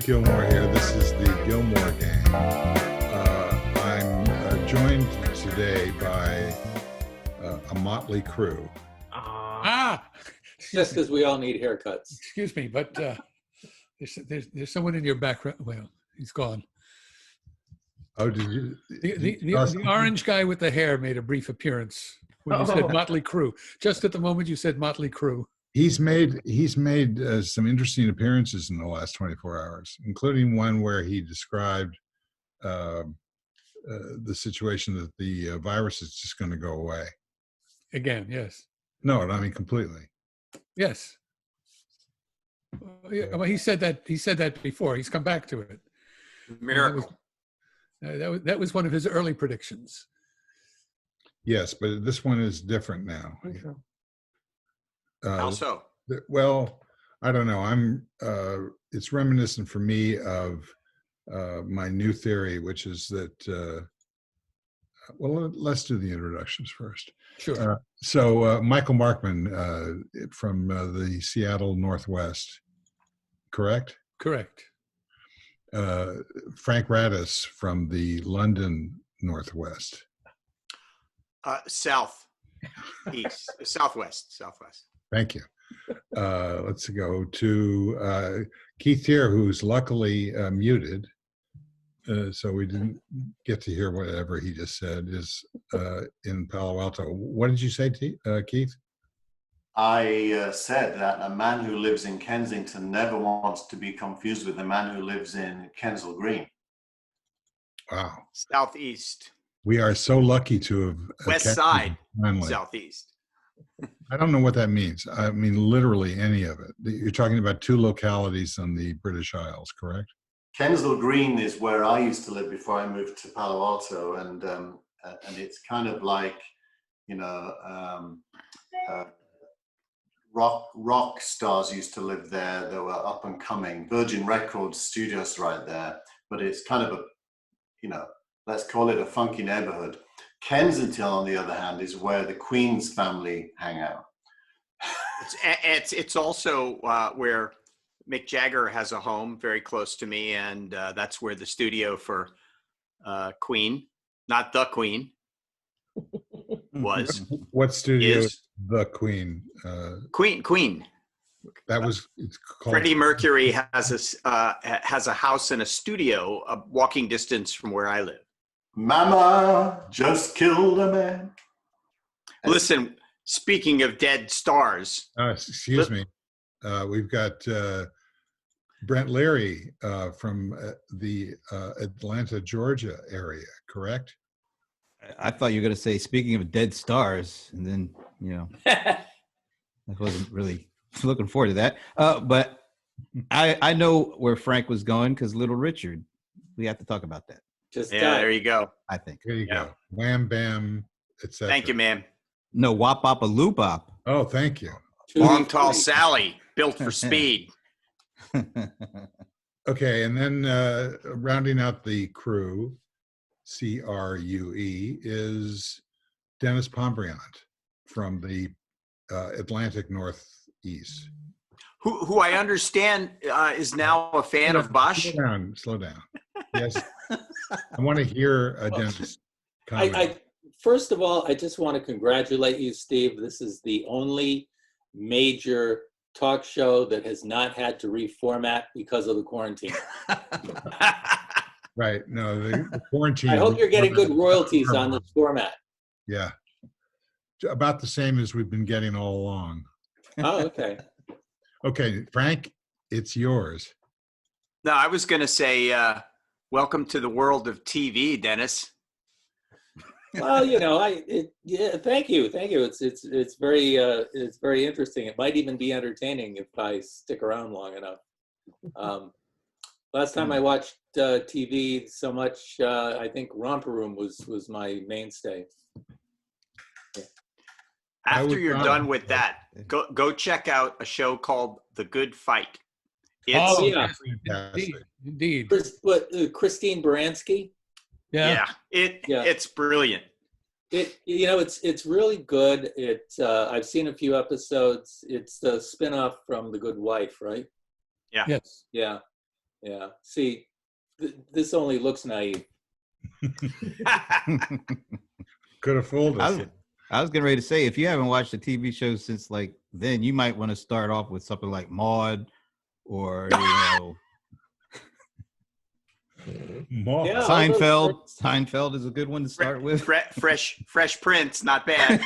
Gillmor here. This is the Gillmor Gang. I'm joined today by a motley crew. Just because we all need haircuts. Excuse me, but there's someone in your background. Well, he's gone. Oh, did you? The orange guy with the hair made a brief appearance when you said motley crew. Just at the moment you said motley crew. He's made some interesting appearances in the last 24 hours, including one where he described the situation that the virus is just going to go away. Again, yes. No, I mean completely. Yes. Well, he said that before. He's come back to it. Miracle. That was one of his early predictions. Yes, but this one is different now. Okay. How so? Well, I don't know. It's reminiscent for me of my new theory, which is that. Well, let's do the introductions first. Sure. So Michael Markman from the Seattle Northwest, correct? Correct. Frank Radice from the London Northwest. Southwest. Thank you. Let's go to Keith Teare, who's luckily muted, so we didn't get to hear whatever he just said, is in Palo Alto. What did you say, Keith? I said that a man who lives in Kensington never wants to be confused with a man who lives in Kensal Green. Wow. Southeast. We are so lucky to have... West side, southeast. I don't know what that means. I mean, literally any of it. You're talking about two localities on the British Isles, correct? Kensal Green is where I used to live before I moved to Palo Alto, and it's kind of like, you know, rock stars used to live there. They were up and coming. Virgin Records studios right there, but it's kind of a, you know, let's call it a funky neighborhood. Kensington, on the other hand, is where the Queen's family hang out. It's also where Mick Jagger has a home very close to me, and that's where the studio for Queen, not the Queen, was. What studio is the Queen? Queen. That was. It's called. Freddie Mercury has a house and a studio a walking distance from where I live. Mama just killed a man. Listen, speaking of dead stars. Excuse me. We've got Brent Leary from the Atlanta, Georgia area, correct? I thought you were going to say, speaking of dead stars, and then, you know, I wasn't really looking forward to that. But I know where Frank was going because Little Richard, we have to talk about that. There you go. I think. There you go. Wham, bam, etc. Thank you, ma'am. No, wop, bop, a loop, bop. Oh, thank you. Long, tall Sally, built for speed. Okay, and then rounding out the crew, CRUE, is Denis Pombriant from the Atlantic Northeast. Who I understand is now a fan of Bosch. Slow down. Yes, I want to hear Denis. First of all, I just want to congratulate you, Steve. This is the only major talk show that has not had to reformat because of the quarantine. Right. No, the quarantine. I hope you're getting good royalties on this format. Yeah. About the same as we've been getting all along. Oh, okay. Okay, Frank, it's yours. No, I was going to say, welcome to the world of TV, Denis. Well, you know, thank you. It's very interesting. It might even be entertaining if I stick around long enough. Last time I watched TV so much, I think Romper Room was my mainstay. After you're done with that, go check out a show called The Good Fight. Indeed. Christine Baranski. It's brilliant. It's really good. I've seen a few episodes. It's the spinoff from The Good Wife, right? Yeah. Yes. Yeah. Yeah. See, this only looks naive. Could have fooled us. I was getting ready to say, if you haven't watched a TV show since like then, you might want to start off with something like Maude, or More. Yeah. Seinfeld. Seinfeld is a good one to start with. Fresh Prince, not bad.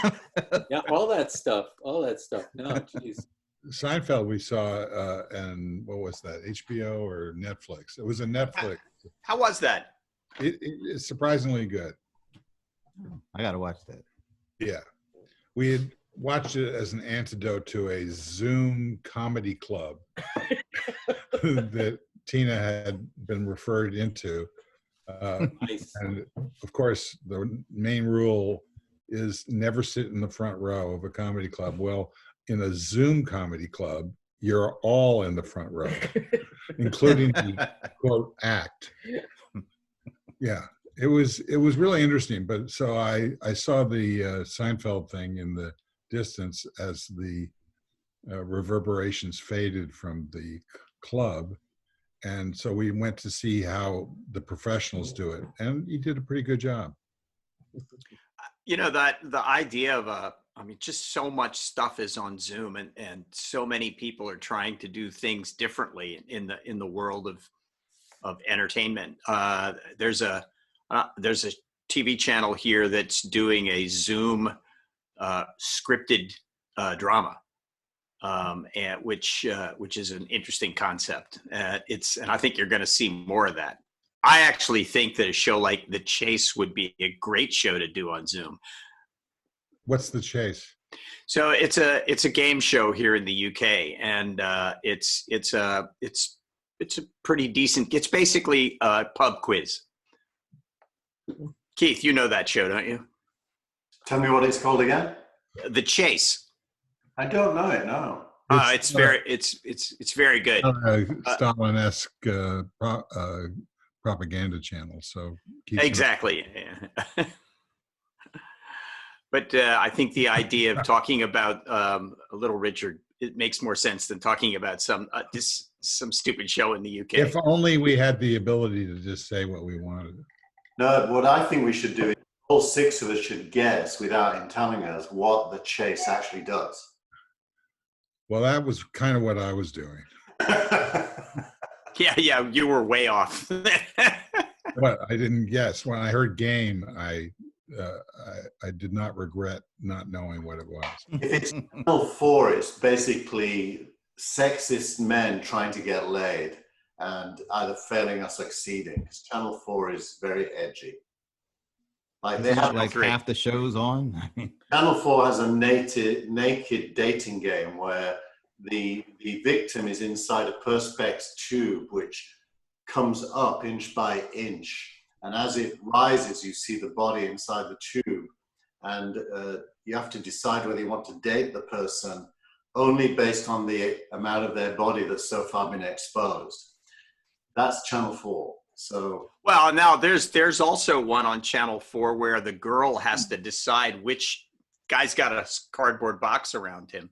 Yeah, all that stuff. No, geez. Seinfeld we saw, and what was that? HBO or Netflix? It was a Netflix. How was that? It's surprisingly good. I got to watch that. Yeah. We had watched it as an antidote to a Zoom comedy club that Tina had been referred into. Nice. And of course, the main rule is never sit in the front row of a comedy club. Well, in a Zoom comedy club, you're all in the front row, including the quote act. Yeah, it was really interesting. But so I saw the Seinfeld thing in the distance as the reverberations faded from the club. And so we went to see how the professionals do it, and he did a pretty good job. That the idea of just so much stuff is on Zoom, and so many people are trying to do things differently in the world of entertainment. There's a TV channel here that's doing a Zoom scripted drama. And which is an interesting concept. And I think you're going to see more of that. I actually think that a show like The Chase would be a great show to do on Zoom. What's The Chase? So it's a game show here in the UK, and it's a pretty decent. It's basically a pub quiz. Keith, you know that show, don't you? Tell me what it's called again. The Chase. I don't know it. No. It's very good. Stalin-esque propaganda channel. So exactly. But I think the idea of talking about Little Richard, it makes more sense than talking about some stupid show in the UK. If only we had the ability to just say what we wanted. No, what I think we should do is all six of us should guess without him telling us what The Chase actually does. Well, that was kind of what I was doing. Yeah, you were way off. But I didn't guess. When I heard game, I did not regret not knowing what it was. If it's Channel 4, it's basically sexist men trying to get laid and either failing or succeeding. Because Channel 4 is very edgy. Like they have like half the shows on. Channel 4 has a naked dating game where the victim is inside a perspex tube which comes up inch by inch, and as it rises you see the body inside the tube, and you have to decide whether you want to date the person only based on the amount of their body that's so far been exposed. That's Channel 4. So well, now there's also one on Channel 4 where the girl has to decide which guy's got a cardboard box around him,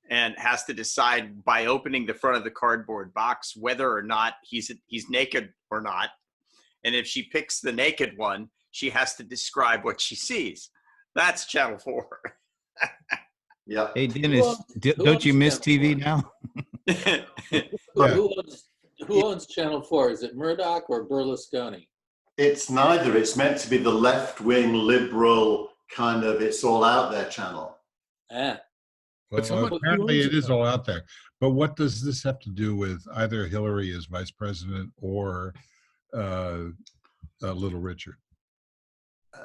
and has to decide by opening the front of the cardboard box whether or not he's naked or not. And if she picks the naked one, she has to describe what she sees. That's Channel 4. yeah. Hey Dennis, don't you miss TV now? Who owns Channel 4? Is it Murdoch or Berlusconi? It's neither. It's meant to be the left-wing liberal kind of it's all out there channel. Ah. Well, apparently it is all out there. But what does this have to do with either Hillary as vice president or Little Richard?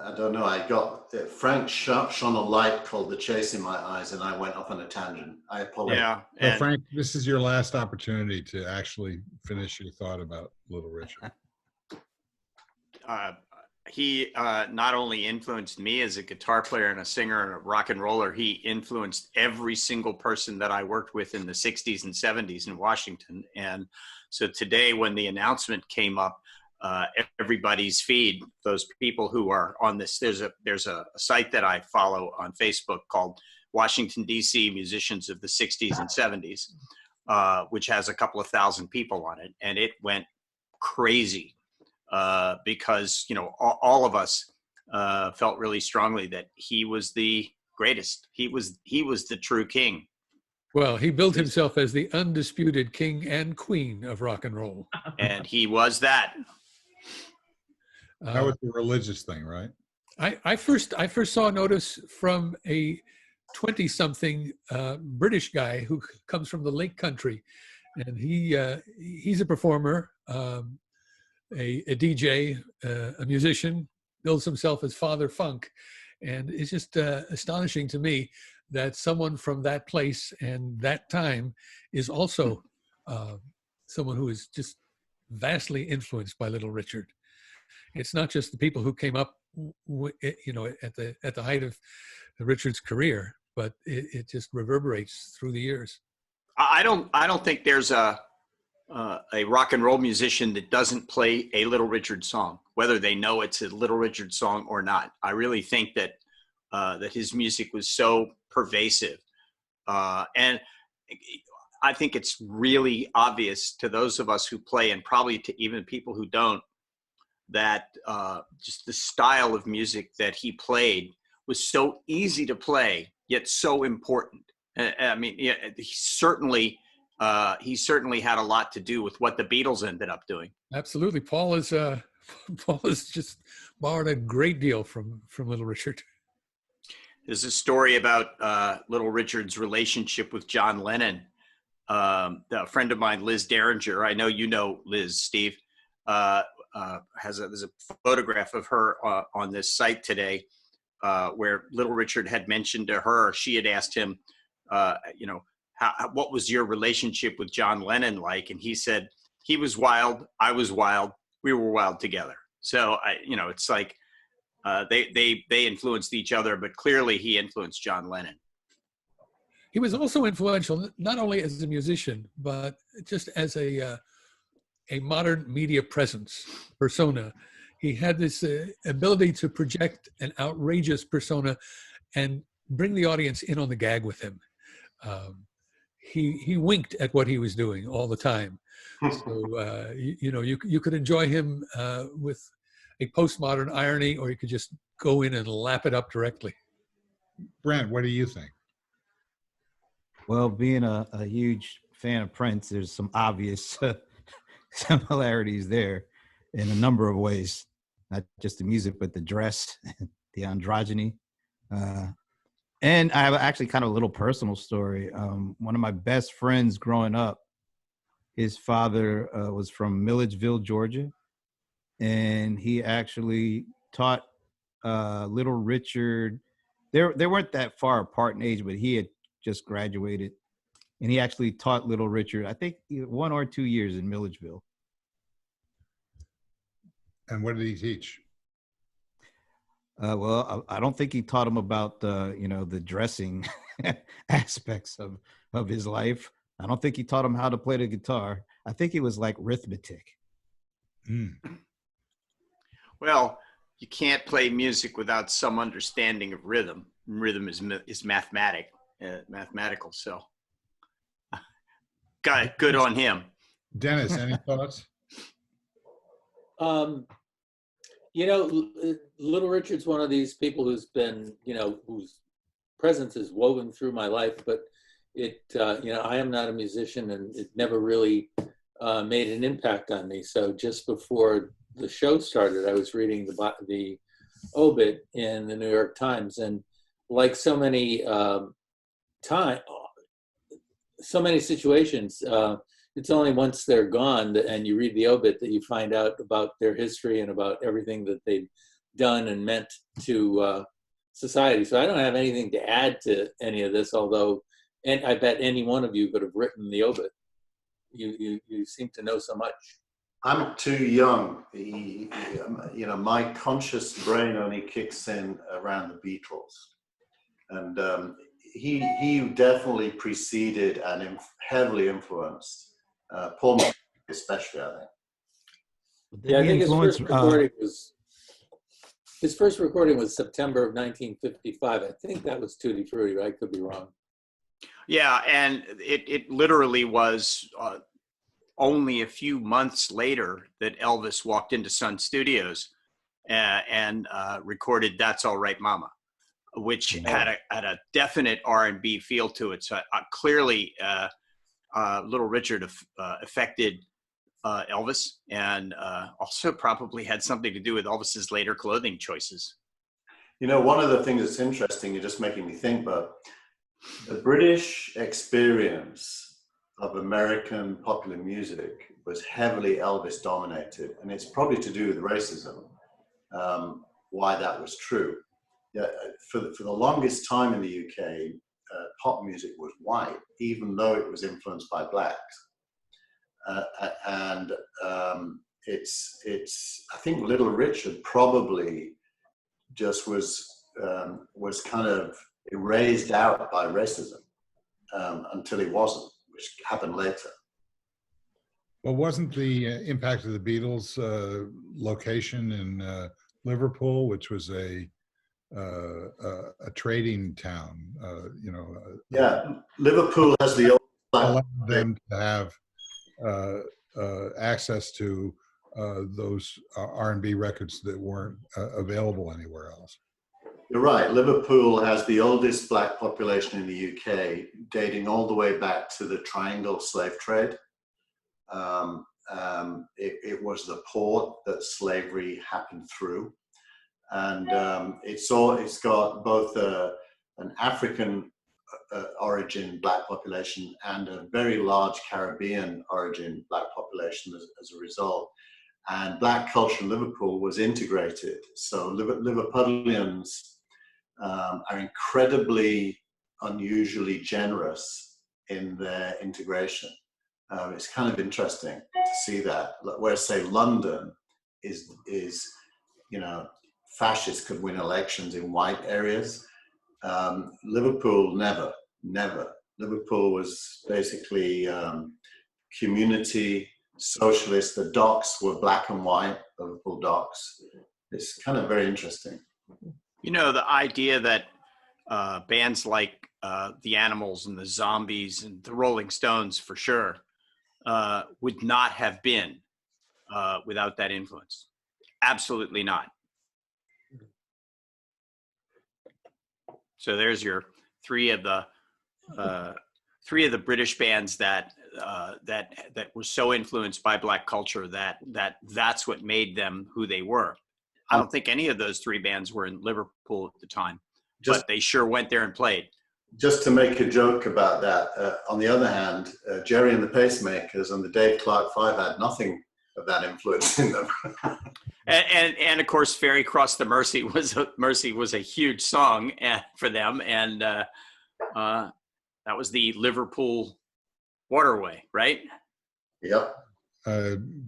I don't know. I got Frank shone a light called The Chase in my eyes, and I went off on a tangent. I apologize. Yeah. Well, Frank, this is your last opportunity to actually finish your thought about Little Richard. He not only influenced me as a guitar player and a singer and a rock and roller, he influenced every single person that I worked with in the 60s and 70s in Washington. And so today when the announcement came up, everybody's feed, those people who are on this, there's a site that I follow on Facebook called Washington, D.C. Musicians of the 60s and 70s, which has a couple of thousand people on it. And it went crazy because, you know, all of us felt really strongly that he was the greatest. He was the true king. Well, he built himself as the undisputed king and queen of rock and roll. And he was that. That was a religious thing, right? I first saw notice from a 20-something British guy who comes from the Lake Country, and he's a performer, a DJ, a musician, bills himself as Father Funk, and it's just astonishing to me that someone from that place and that time is also someone who is just vastly influenced by Little Richard. It's not just the people who came up, you know, at the height of Richard's career, but it just reverberates through the years. I don't think there's a rock and roll musician that doesn't play a Little Richard song, whether they know it's a Little Richard song or not. I really think that that his music was so pervasive, and I think it's really obvious to those of us who play, and probably to even people who don't, that just the style of music that he played was so easy to play, yet so important. I mean, yeah, he certainly had a lot to do with what the Beatles ended up doing. Absolutely. Paul has just borrowed a great deal from Little Richard. There's a story about Little Richard's relationship with John Lennon. A friend of mine, Liz Derringer, I know you know Liz, Steve, there's a photograph of her on this site today where Little Richard had mentioned to her, she had asked him, you know, what was your relationship with John Lennon like? And he said, he was wild, I was wild, we were wild together. So, you know, it's like they influenced each other, but clearly he influenced John Lennon. He was also influential, not only as a musician, but just as a modern media presence, persona. He had this ability to project an outrageous persona and bring the audience in on the gag with him. He winked at what he was doing all the time. So, you know, you could enjoy him with a postmodern irony, or you could just go in and lap it up directly. Brent, what do you think? Well, being a huge fan of Prince, there's some obvious similarities there in a number of ways, not just the music, but the dress, the androgyny. And I have actually kind of a little personal story. One of my best friends growing up, his father was from Milledgeville, Georgia, and he actually taught Little Richard. They weren't that far apart in age, but he had just graduated, and he actually taught Little Richard, I think 1 or 2 years in Milledgeville. And what did he teach? Well, I don't think he taught him about you know, the dressing aspects of his life. I don't think he taught him how to play the guitar. I think it was like arithmetic. Well, you can't play music without some understanding of rhythm. Rhythm is mathematical. So, good on him. Denis, any thoughts? You know, Little Richard's one of these people who's been, you know, whose presence is woven through my life, but it, you know, I am not a musician, and it never really made an impact on me. So just before the show started, I was reading the obit in the New York Times, and like so many situations, it's only once they're gone and you read the obit that you find out about their history and about everything that they've done and meant to society. So I don't have anything to add to any of this, although, and I bet any one of you could have written the obit. You seem to know so much. I'm too young. You know, my conscious brain only kicks in around the Beatles, and he definitely preceded and heavily influenced Paul, especially, I think. Yeah, I think his first recording was September of 1955. I think that was Tutti Frutti, but I could be wrong. Yeah, and it literally was only a few months later that Elvis walked into Sun Studios and recorded "That's All Right, Mama," which had a definite R&B feel to it. So clearly, Little Richard affected Elvis, and also probably had something to do with Elvis's later clothing choices. You know, one of the things that's interesting, you're just making me think, but the British experience of American popular music was heavily Elvis dominated, and it's probably to do with racism, why that was true. Yeah, for the longest time in the UK, pop music was white, even though it was influenced by blacks. It's I think Little Richard probably just was kind of erased out by racism until he wasn't, which happened later. Well, wasn't the impact of the Beatles location in Liverpool, which was a trading town? Yeah, Liverpool has the old allowed them to have access to those R&B records that weren't available anywhere else. You're right. Liverpool has the oldest black population in the UK, dating all the way back to the Triangle slave trade. It was the port that slavery happened through, and it's got both an African origin black population and a very large Caribbean origin black population as a result. And black culture in Liverpool was integrated. So Liverpudlians are incredibly unusually generous in their integration. It's kind of interesting to see that. Where, say, London is fascists could win elections in white areas. Liverpool never. Liverpool was basically community socialist. The docks were black and white, Liverpool docks. It's kind of very interesting. You know, the idea that bands like the Animals and the Zombies and the Rolling Stones, for sure, would not have been without that influence. Absolutely not. So there's your three of the British bands that were so influenced by black culture that's what made them who they were. I don't think any of those three bands were in Liverpool at the time, but they sure went there and played. Just to make a joke about that, on the other hand, Jerry and the Pacemakers and the Dave Clark Five had nothing of that influence in them. and of course, "Ferry Cross the Mersey" was a huge song for them, and that was the Liverpool waterway, right? Yep.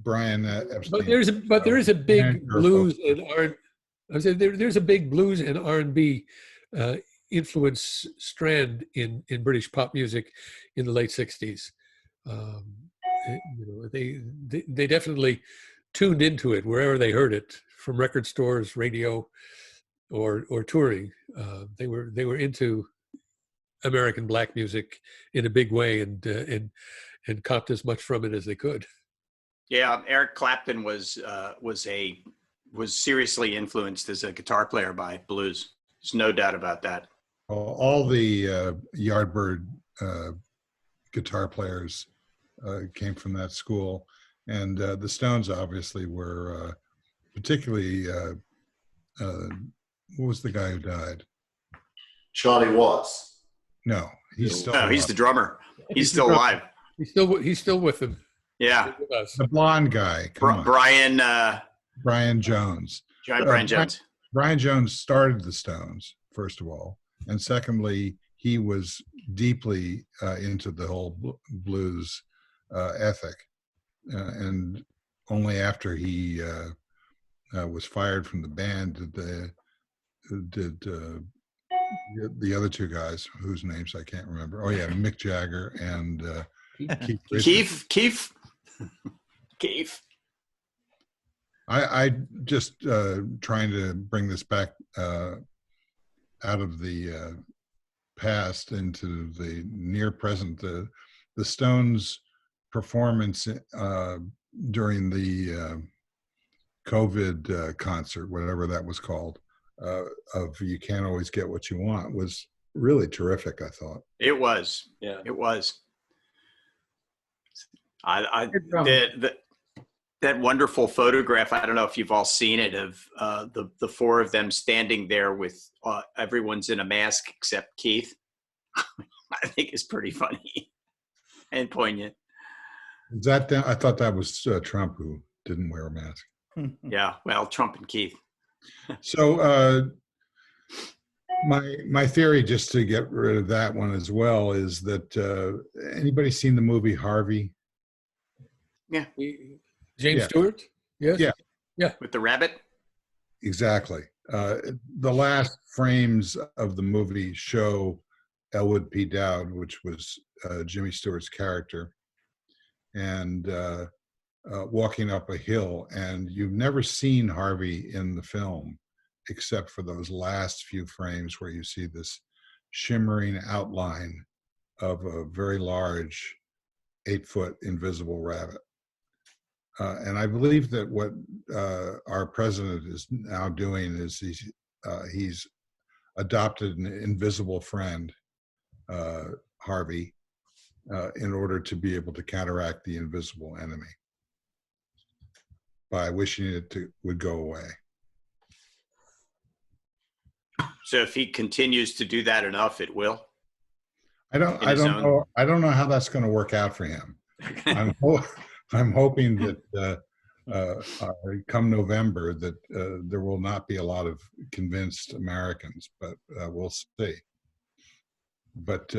Brian Epstein. But there is a big blues and R. I said there's a big blues and R&B influence strand in British pop music in the late '60s. They definitely tuned into it wherever they heard it, from record stores, radio, or touring. They were into American black music in a big way and copped as much from it as they could. Yeah, Eric Clapton was seriously influenced as a guitar player by blues. There's no doubt about that. All the Yardbird guitar players came from that school, and the Stones obviously were particularly. What was the guy who died? Charlie Watts. No, he's still. No, he's the drummer. He's still alive. He's still with them. Yeah, the blonde guy. Brian Jones. Brian Jones. Brian Jones started the Stones, first of all, and secondly, he was deeply into the whole blues ethic, and only after he was fired from the band did the other two guys, whose names I can't remember. Oh yeah, Mick Jagger and Keith. I just trying to bring this back out of the past into the near present. The Stones performance during the COVID concert, whatever that was called, of "You Can't Always Get What You Want" was really terrific. I thought It was. Yeah. It was. I Good drum. that wonderful photograph. I don't know if you've all seen it of the four of them standing there with everyone's in a mask except Keith. I think it's pretty funny and poignant. is that. I thought that was Trump who didn't wear a mask. Yeah. Well, Trump and Keith. So my theory, just to get rid of that one as well, is that anybody seen the movie Harvey? James Yeah. Stewart? Yes. Yeah. With the rabbit? Exactly. The last frames of the movie show Elwood P. Dowd, which was Jimmy Stewart's character, and walking up a hill. And you've never seen Harvey in the film, except for those last few frames where you see this shimmering outline of a very large 8-foot invisible rabbit. And I believe that what our president is now doing is he's adopted an invisible friend, Harvey, in order to be able to counteract the invisible enemy by wishing it would go away. So if he continues to do that enough, it will. I don't know. I don't know how that's going to work out for him. I'm hoping that come November that there will not be a lot of convinced Americans, but we'll see. But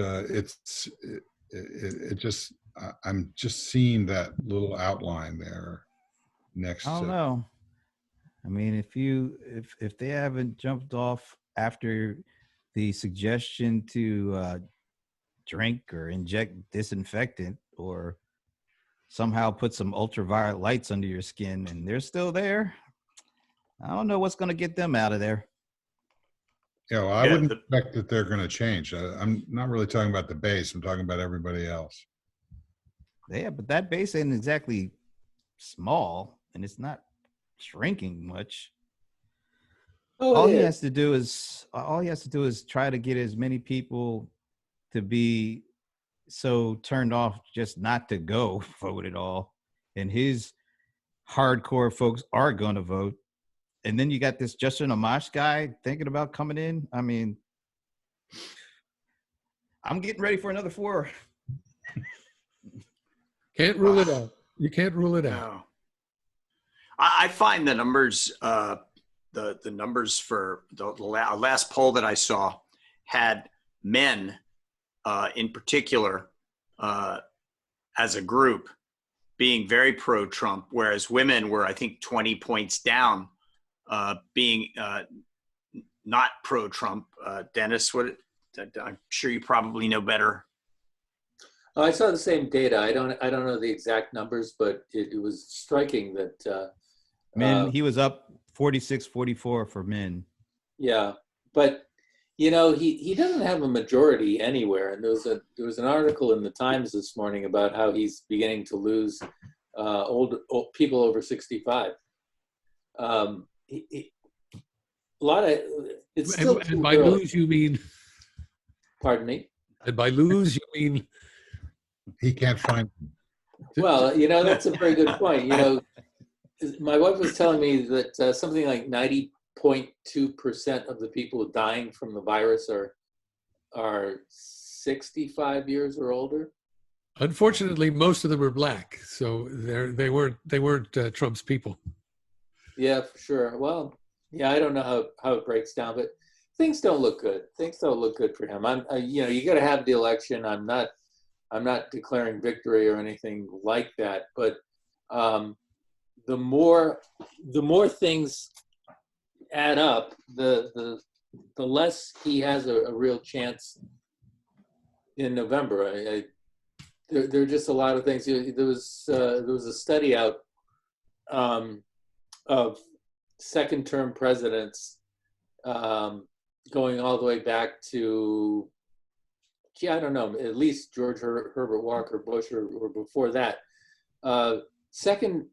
I'm just seeing that little outline there next. I don't know. I mean, if they haven't jumped off after the suggestion to drink or inject disinfectant or somehow put some ultraviolet lights under your skin and they're still there, I don't know what's going to get them out of there. Yeah, well, I wouldn't expect that they're going to change. I'm not really talking about the base. I'm talking about everybody else. Yeah, but that base ain't exactly small and it's not shrinking much. All he has to do is try to get as many people to be so turned off just not to go vote at all, and his hardcore folks are going to vote. And then you got this Justin Amash guy thinking about coming in. I mean, I'm getting ready for another 4. Can't rule it out. You can't rule it out. No. I find the numbers, the numbers for the last poll that I saw had men in particular as a group being very pro-Trump, whereas women were, I think, 20 points down being not pro-Trump. Denis, I'm sure you probably know better. Oh, I saw the same data. I don't know the exact numbers, but it was striking that men, he was up 46-44 for men. Yeah, but you know, he doesn't have a majority anywhere. And there was an article in the Times this morning about how he's beginning to lose old people over 65. A lot of it's still and by early. lose you mean? Pardon me. And by lose you mean he can't find them. Well, you know, that's a very good point. You know, my wife was telling me that something like 90.2% of the people dying from the virus are 65 years or older. Unfortunately, most of them are black, so they weren't Trump's people. Yeah, for sure. Well, yeah, I don't know how it breaks down, but things don't look good. Things don't look good for him. You know, you got to have the election. I'm not declaring victory or anything like that, but the more things add up, the less he has a real chance in November. There are just a lot of things. There was a study out of second-term presidents going all the way back to I don't know, at least George Herbert Walker Bush or before that. Second,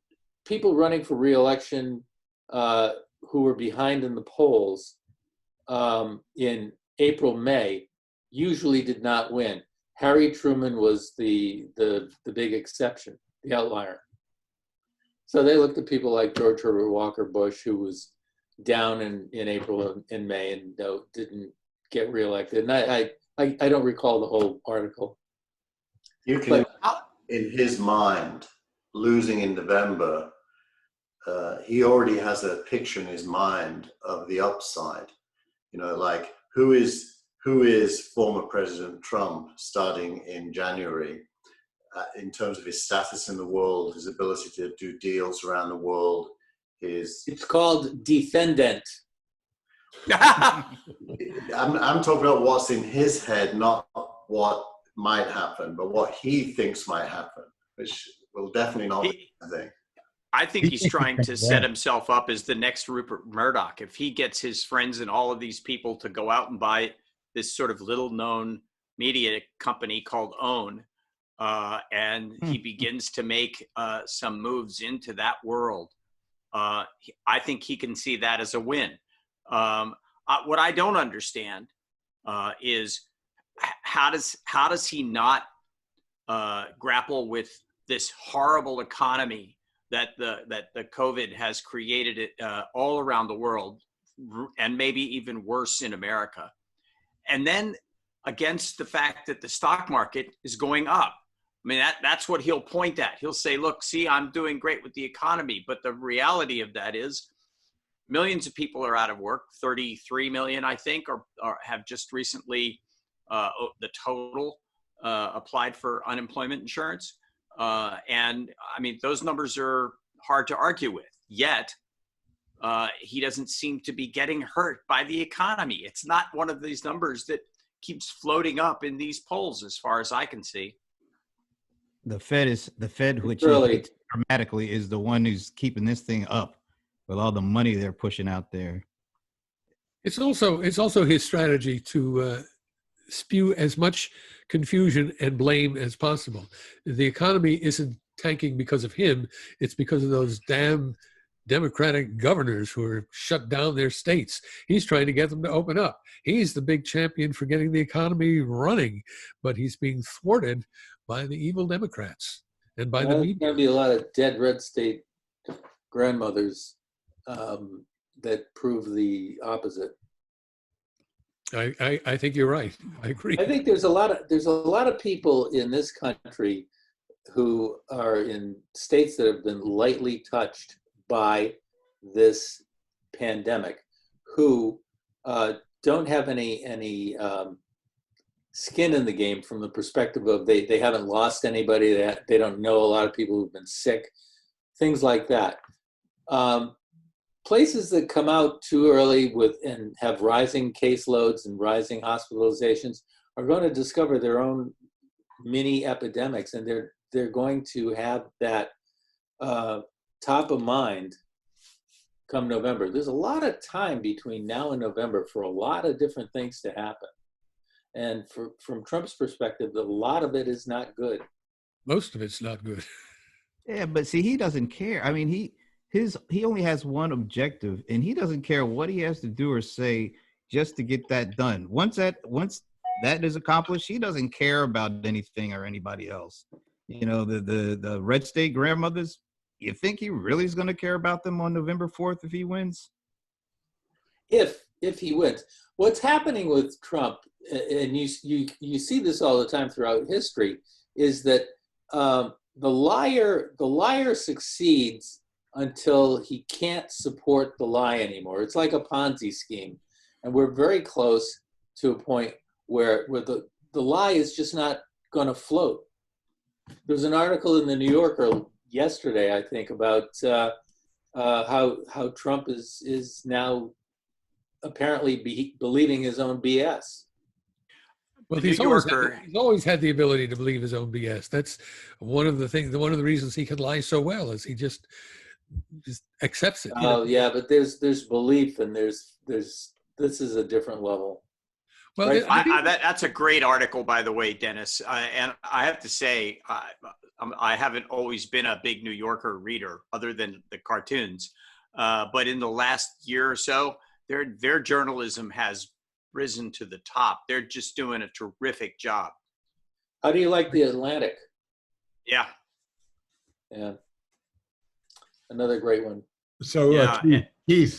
people running for re-election who were behind in the polls in April, May, usually did not win. Harry Truman was the big exception, the outlier. So they looked at people like George Herbert Walker Bush, who was down in April and May and didn't get reelected. And I don't recall the whole article. You can, in his mind, losing in November, he already has a picture in his mind of the upside. You know, like who is former President Trump starting in January in terms of his status in the world, his ability to do deals around the world. It's called defendant. I'm talking about what's in his head, not what might happen, but what he thinks might happen, which will definitely not be the thing. I think he's trying to set himself up as the next Rupert Murdoch. If he gets his friends and all of these people to go out and buy this sort of little-known media company called OWN, and he begins to make some moves into that world, I think he can see that as a win. What I don't understand is how does he not grapple with this horrible economy that the COVID has created all around the world, and maybe even worse in America, and then against the fact that the stock market is going up. I mean, that's what he'll point at. He'll say, look, see, I'm doing great with the economy. But the reality of that is millions of people are out of work. 33 million, I think, or have just recently, the total applied for unemployment insurance. And I mean, those numbers are hard to argue with. Yet, he doesn't seem to be getting hurt by the economy. It's not one of these numbers that keeps floating up in these polls, as far as I can see. The Fed, which really dramatically is the one who's keeping this thing up with all the money they're pushing out there. It's also his strategy to spew as much confusion and blame as possible. The economy isn't tanking because of him. It's because of those damn Democratic governors who are shut down their states. He's trying to get them to open up. He's the big champion for getting the economy running, but he's being thwarted by the evil Democrats and by the media. There's going to be a lot of dead red state grandmothers that prove the opposite. I think you're right. I agree. I think there's a lot of people in this country who are in states that have been lightly touched by this pandemic, who don't have any skin in the game from the perspective of they haven't lost anybody, they don't know a lot of people who've been sick, things like that. Places that come out too early and have rising caseloads and rising hospitalizations are going to discover their own mini epidemics, and they're going to have that top of mind come November. There's a lot of time between now and November for a lot of different things to happen. And from Trump's perspective, a lot of it is not good. Most of it's not good. Yeah, but see, he doesn't care. I mean, he only has one objective, and he doesn't care what he has to do or say just to get that done. Once that is accomplished, he doesn't care about anything or anybody else. You know, the red state grandmothers, you think he really is going to care about them on November 4th if he wins? If he wins. What's happening with Trump, and you see this all the time throughout history, is that the liar succeeds until he can't support the lie anymore. It's like a Ponzi scheme. And we're very close to a point where the lie is just not going to float. There's an article in the New Yorker yesterday, I think, about how Trump is now apparently believing his own BS. Well, he's always had the ability to believe his own BS. That's one of the things. One of the reasons he can lie so well is he just accepts it. Oh, yeah, but there's belief, and there's this is a different level. Well, Right. I think- That's a great article, by the way, Dennis. And I have to say, I haven't always been a big New Yorker reader, other than the cartoons. But in the last year or so, their journalism has risen to the top. They're just doing a terrific job. How do you like the Atlantic? Yeah. Yeah. Another great one. So, Yeah. Keith,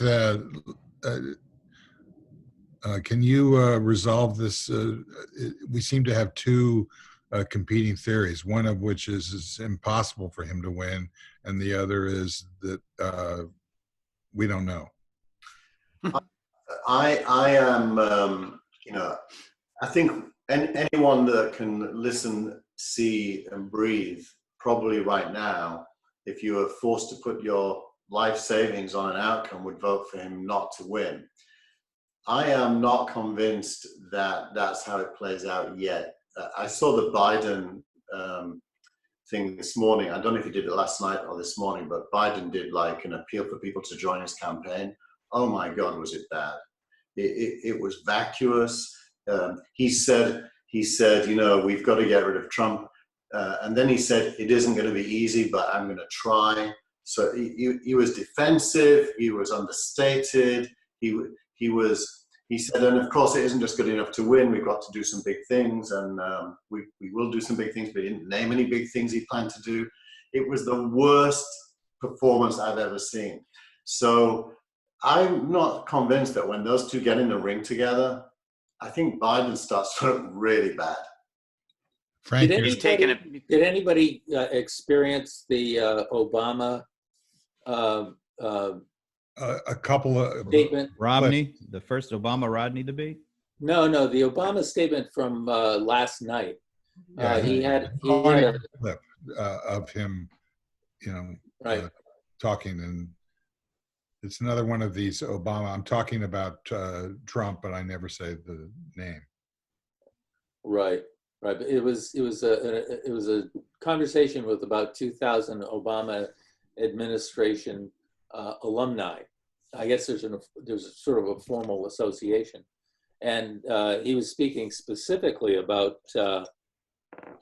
can you resolve this? We seem to have two competing theories, one of which is it's impossible for him to win, and the other is that we don't know. I am, I think anyone that can listen, see, and breathe, probably right now, if you were forced to put your life savings on an outcome, would vote for him not to win. I am not convinced that that's how it plays out yet. I saw the Biden thing this morning. I don't know if he did it last night or this morning, but Biden did like an appeal for people to join his campaign. Oh my God, was it bad? It was vacuous. He said, we've got to get rid of Trump. And then he said, it isn't going to be easy, but I'm going to try. So he was defensive. He was understated. He said, and of course, it isn't just good enough to win. We've got to do some big things, and we will do some big things, but he didn't name any big things he planned to do. It was the worst performance I've ever seen. So I'm not convinced that when those two get in the ring together, I think Biden starts to look really bad. Frank, Did anybody experience the Obama a couple of statement? Romney, the first Obama-Rodney debate? No, the Obama statement from last night. Yeah, He had a a clip of him, right. talking, and it's another one of these Obama. I'm talking about Trump, but I never say the name. Right. But it was a conversation with about 2,000 Obama administration alumni. I guess there's sort of a formal association, and he was speaking specifically about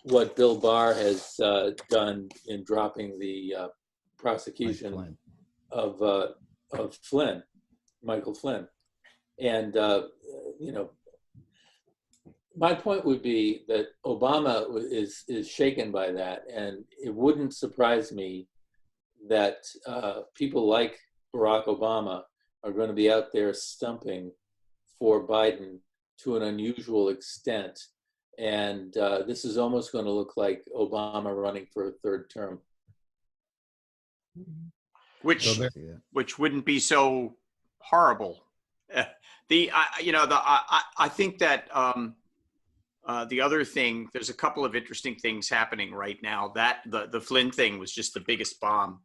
what Bill Barr has done in dropping the prosecution of Flynn, Michael Flynn, and my point would be that Obama is shaken by that, and it wouldn't surprise me that people like Barack Obama are going to be out there stumping for Biden to an unusual extent. And this is almost going to look like Obama running for a third term. Which wouldn't be so horrible. I think that the other thing, there's a couple of interesting things happening right now. That the Flynn thing was just the biggest bomb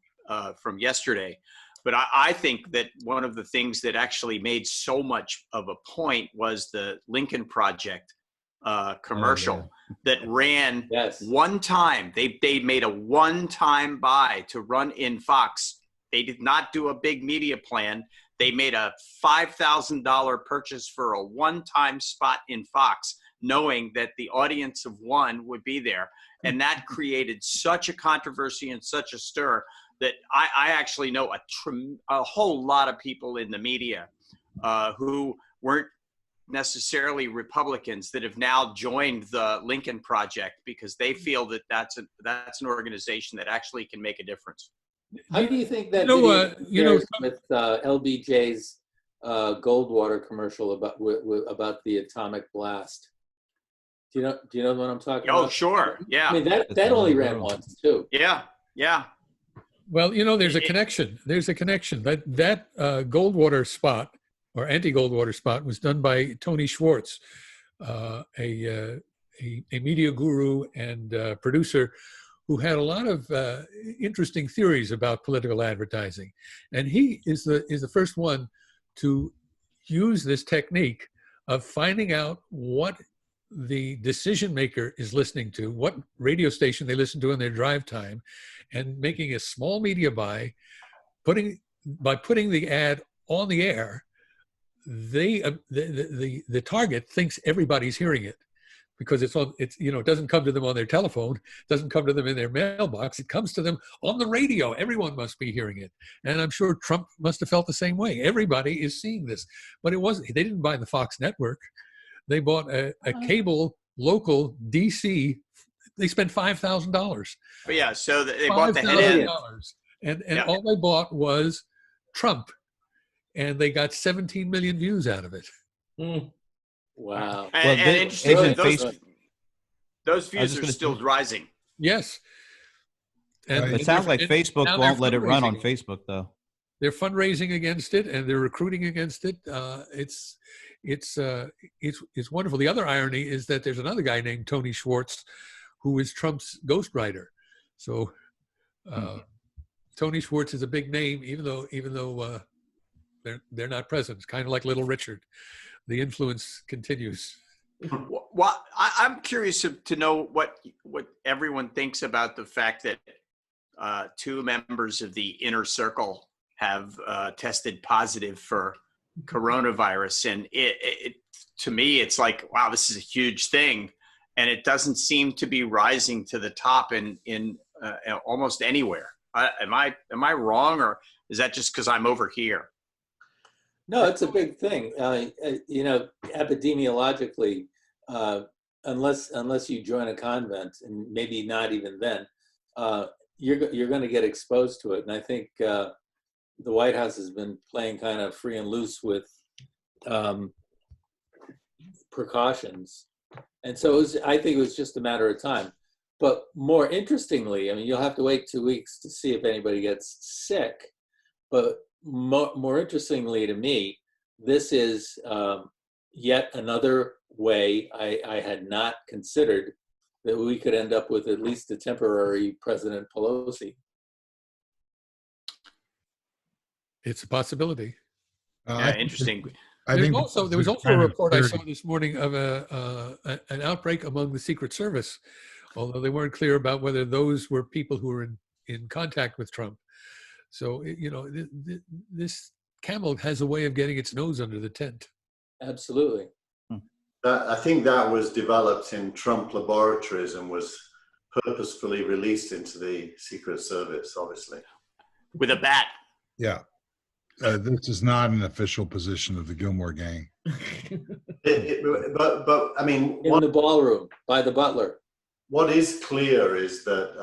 from yesterday. But I think that one of the things that actually made so much of a point was the Lincoln Project commercial that ran one time. They made a one-time buy to run in Fox. They did not do a big media plan. They made a $5,000 purchase for a one-time spot in Fox, knowing that the audience of one would be there. And that created such a controversy and such a stir that I actually know a whole lot of people in the media who weren't necessarily Republicans that have now joined the Lincoln Project because they feel that that's an organization that actually can make a difference. How do you think that compares with LBJ's Goldwater commercial about the atomic blast? Do you know what I'm talking about? Oh, sure. Yeah. I mean, that only ran once too. Yeah. Well, there's a connection. There's a connection. That Goldwater spot or anti-Goldwater spot was done by Tony Schwartz, a media guru and producer who had a lot of interesting theories about political advertising. And he is the first one to use this technique of finding out what the decision maker is listening to, what radio station they listen to in their drive time, and making a small media buy, putting the ad on the air, the target thinks everybody's hearing it, because it doesn't come to them on their telephone, doesn't come to them in their mailbox. It comes to them on the radio. Everyone must be hearing it. And I'm sure Trump must have felt the same way. Everybody is seeing this. But they didn't buy the Fox network. They bought a cable local DC. They spent $5,000. But yeah, so they bought the head end. And Yeah. all they bought was Trump. And they got 17 million views out of it. Wow. And Well, interesting, isn't those I was views just are gonna still say- rising. Yes. It sounds like Facebook now won't they're let it run on fundraising. Facebook, though. They're fundraising against it, and they're recruiting against it. It's wonderful. The other irony is that there's another guy named Tony Schwartz, who is Trump's ghostwriter. So Tony Schwartz is a big name, even though they're not present. It's kind of like Little Richard. The influence continues. Well, I'm curious to know what everyone thinks about the fact that 2 members of the inner circle have tested positive for coronavirus, and it to me it's like, wow, this is a huge thing, and it doesn't seem to be rising to the top in almost anywhere. Am I wrong, or is that just because I'm over here? No, it's a big thing. Epidemiologically, unless you join a convent, and maybe not even then, you're going to get exposed to it. And I think the White House has been playing kind of free and loose with precautions, and so I think it was just a matter of time. But more interestingly, I mean, you'll have to wait 2 weeks to see if anybody gets sick. But more interestingly to me, this is yet another way I had not considered that we could end up with at least a temporary President Pelosi. It's a possibility. Yeah, interesting. There was also a report I saw this morning of an outbreak among the Secret Service, although they weren't clear about whether those were people who were in contact with Trump. So, this camel has a way of getting its nose under the tent. Absolutely. I think that was developed in Trump laboratories and was purposefully released into the Secret Service, obviously. With a bat. Yeah. This is not an official position of the Gillmor gang. But I mean, In the ballroom by the butler. What is clear is that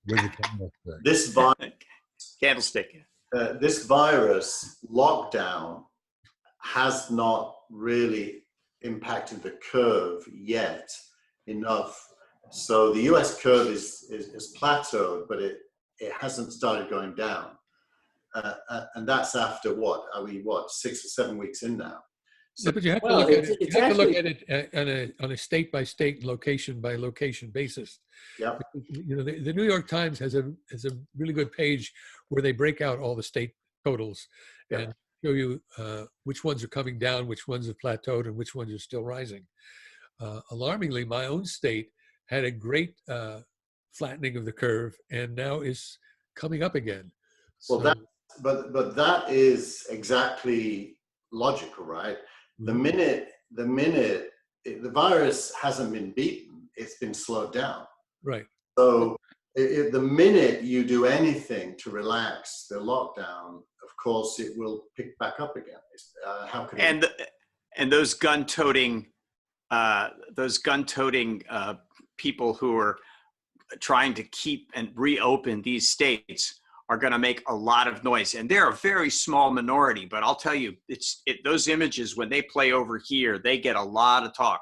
With the candlestick. Candlestick. This virus lockdown has not really impacted the curve yet enough. So the US curve is plateaued, but it hasn't started going down. And that's after what? Are we 6 or 7 weeks in now? So, but you have to Well, look at it. it's You have to look actually- at it on a state by state, location by location basis. Yeah. The New York Times has a really good page where they break out all the state totals and show you which ones are coming down, which ones have plateaued, and which ones are still rising. Alarmingly, my own state had a great flattening of the curve, and now is coming up again. Well, So, but that is exactly logical, right? The minute the virus hasn't been beaten, it's been slowed down. right. So the minute you do anything to relax the lockdown, of course, it will pick back up again. How could And those gun-toting people who are trying to keep and reopen these states are going to make a lot of noise, and they're a very small minority. But I'll tell you, those images, when they play over here, they get a lot of talk.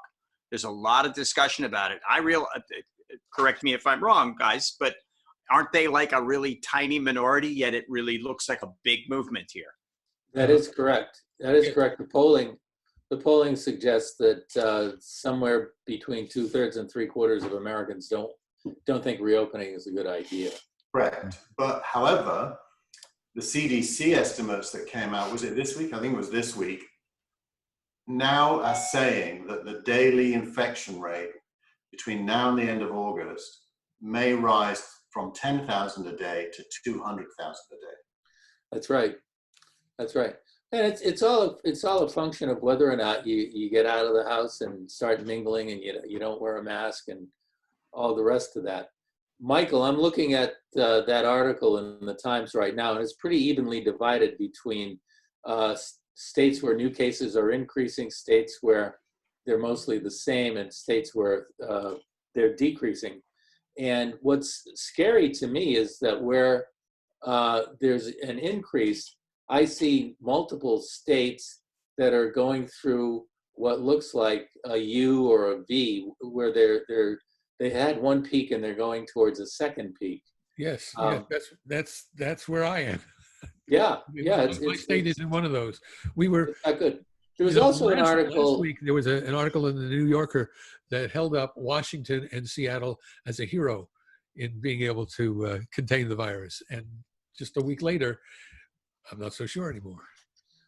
There's a lot of discussion about it. Correct me if I'm wrong, guys, but aren't they like a really tiny minority? Yet it really looks like a big movement here. That is correct. That is correct. The polling suggests that somewhere between 2/3 and 3/4 of Americans don't think reopening is a good idea. Correct. But however, the CDC estimates that came out, was it this week? I think it was this week, now are saying that the daily infection rate between now and the end of August may rise from 10,000 a day to 200,000 a day. That's right. That's right. And it's all a function of whether or not you get out of the house and start mingling, and you don't wear a mask and all the rest of that. Michael, I'm looking at that article in the Times right now, and it's pretty evenly divided between states where new cases are increasing, states where they're mostly the same, and states where they're decreasing. And what's scary to me is that where there's an increase, I see multiple states that are going through what looks like a U or a V, where they had one peak and they're going towards a second peak. Yes, that's where I am. Yeah. My state is in one of those. We were it's not good. There was also an article last week. There was an article in the New Yorker that held up Washington and Seattle as a hero in being able to contain the virus, and just a week later, I'm not so sure anymore.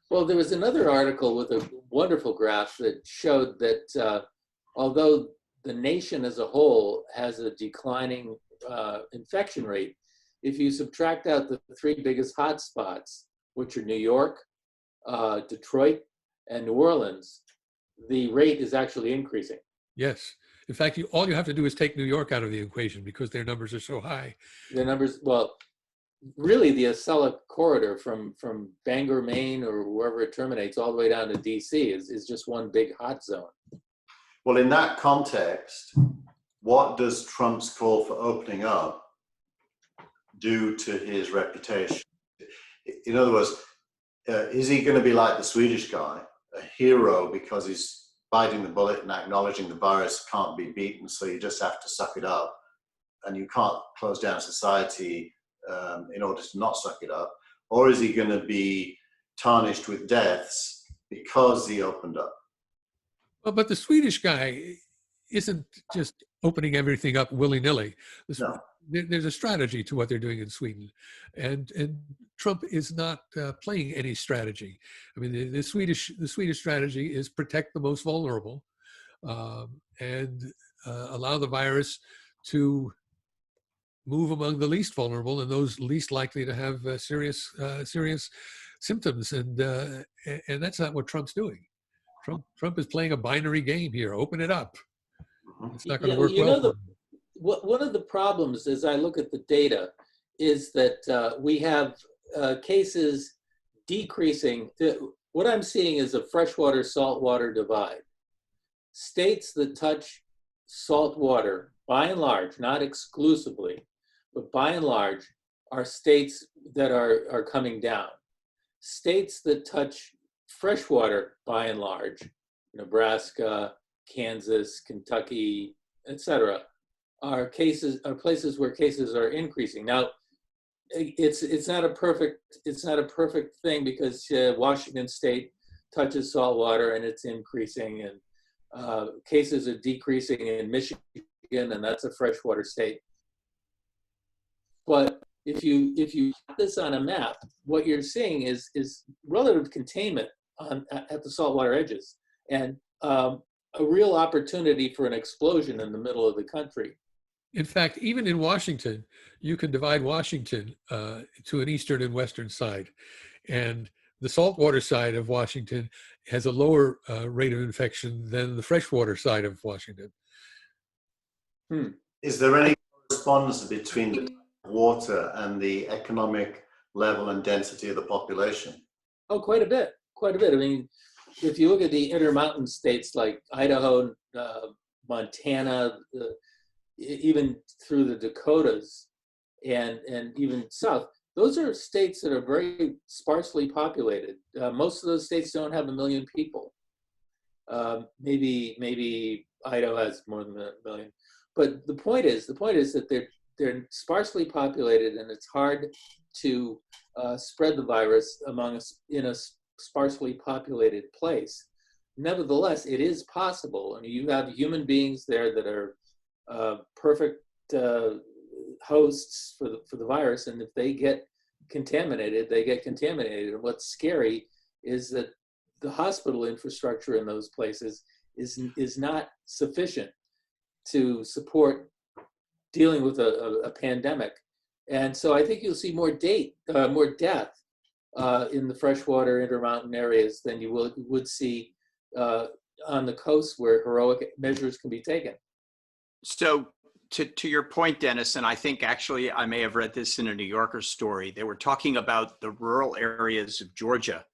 Well, there was another article with a wonderful graph that showed that although the nation as a whole has a declining infection rate, if you subtract out the three biggest hotspots, which are New York, Detroit, and New Orleans, the rate is actually increasing. Yes. In fact, all you have to do is take New York out of the equation because their numbers are so high. Their numbers, well, really the Acela corridor from Bangor, Maine, or wherever it terminates all the way down to DC is just one big hot zone. Well, in that context, what does Trump's call for opening up do to his reputation? In other words, is he going to be like the Swedish guy, a hero because he's biting the bullet and acknowledging the virus can't be beaten, so you just have to suck it up, and you can't close down society in order to not suck it up? Or is he going to be tarnished with deaths because he opened up? Well, but the Swedish guy isn't just opening everything up willy-nilly. No. There's a strategy to what they're doing in Sweden, and Trump is not playing any strategy. I mean, the Swedish strategy is protect the most vulnerable and allow the virus to move among the least vulnerable and those least likely to have serious symptoms, and that's not what Trump's doing. Trump is playing a binary game here. Open it up. It's not going to work well. One of the problems as I look at the data is that we have cases decreasing. What I'm seeing is a freshwater saltwater divide. States that touch salt water, by and large, not exclusively, but by and large, are states that are coming down. States that touch freshwater, by and large, Nebraska, Kansas, Kentucky, etc., are places where cases are increasing. Now, it's not a perfect thing because Washington State touches saltwater and it's increasing, and cases are decreasing in Michigan, and that's a freshwater state. But if you put this on a map, what you're seeing is relative containment at the saltwater edges, and a real opportunity for an explosion in the middle of the country. In fact, even in Washington, you can divide Washington to an eastern and western side. And the saltwater side of Washington has a lower rate of infection than the freshwater side of Washington. Is there any correspondence between the water and the economic level and density of the population? Oh, quite a bit. I mean, if you look at the intermountain states like Idaho, Montana, even through the Dakotas and even south, those are states that are very sparsely populated. Most of those states don't have 1 million people. Maybe Idaho has more than 1 million. But the point is that they're sparsely populated, and it's hard to spread the virus in a sparsely populated place. Nevertheless, it is possible. I mean, you have human beings there that are perfect hosts for the virus, and if they get contaminated, they get contaminated. And what's scary is that the hospital infrastructure in those places is not sufficient to support dealing with a pandemic. And so I think you'll see more death in the freshwater intermountain areas than you would see on the coast where heroic measures can be taken. So to your point, Dennis, and I think actually I may have read this in a New Yorker story, they were talking about the rural areas of Georgia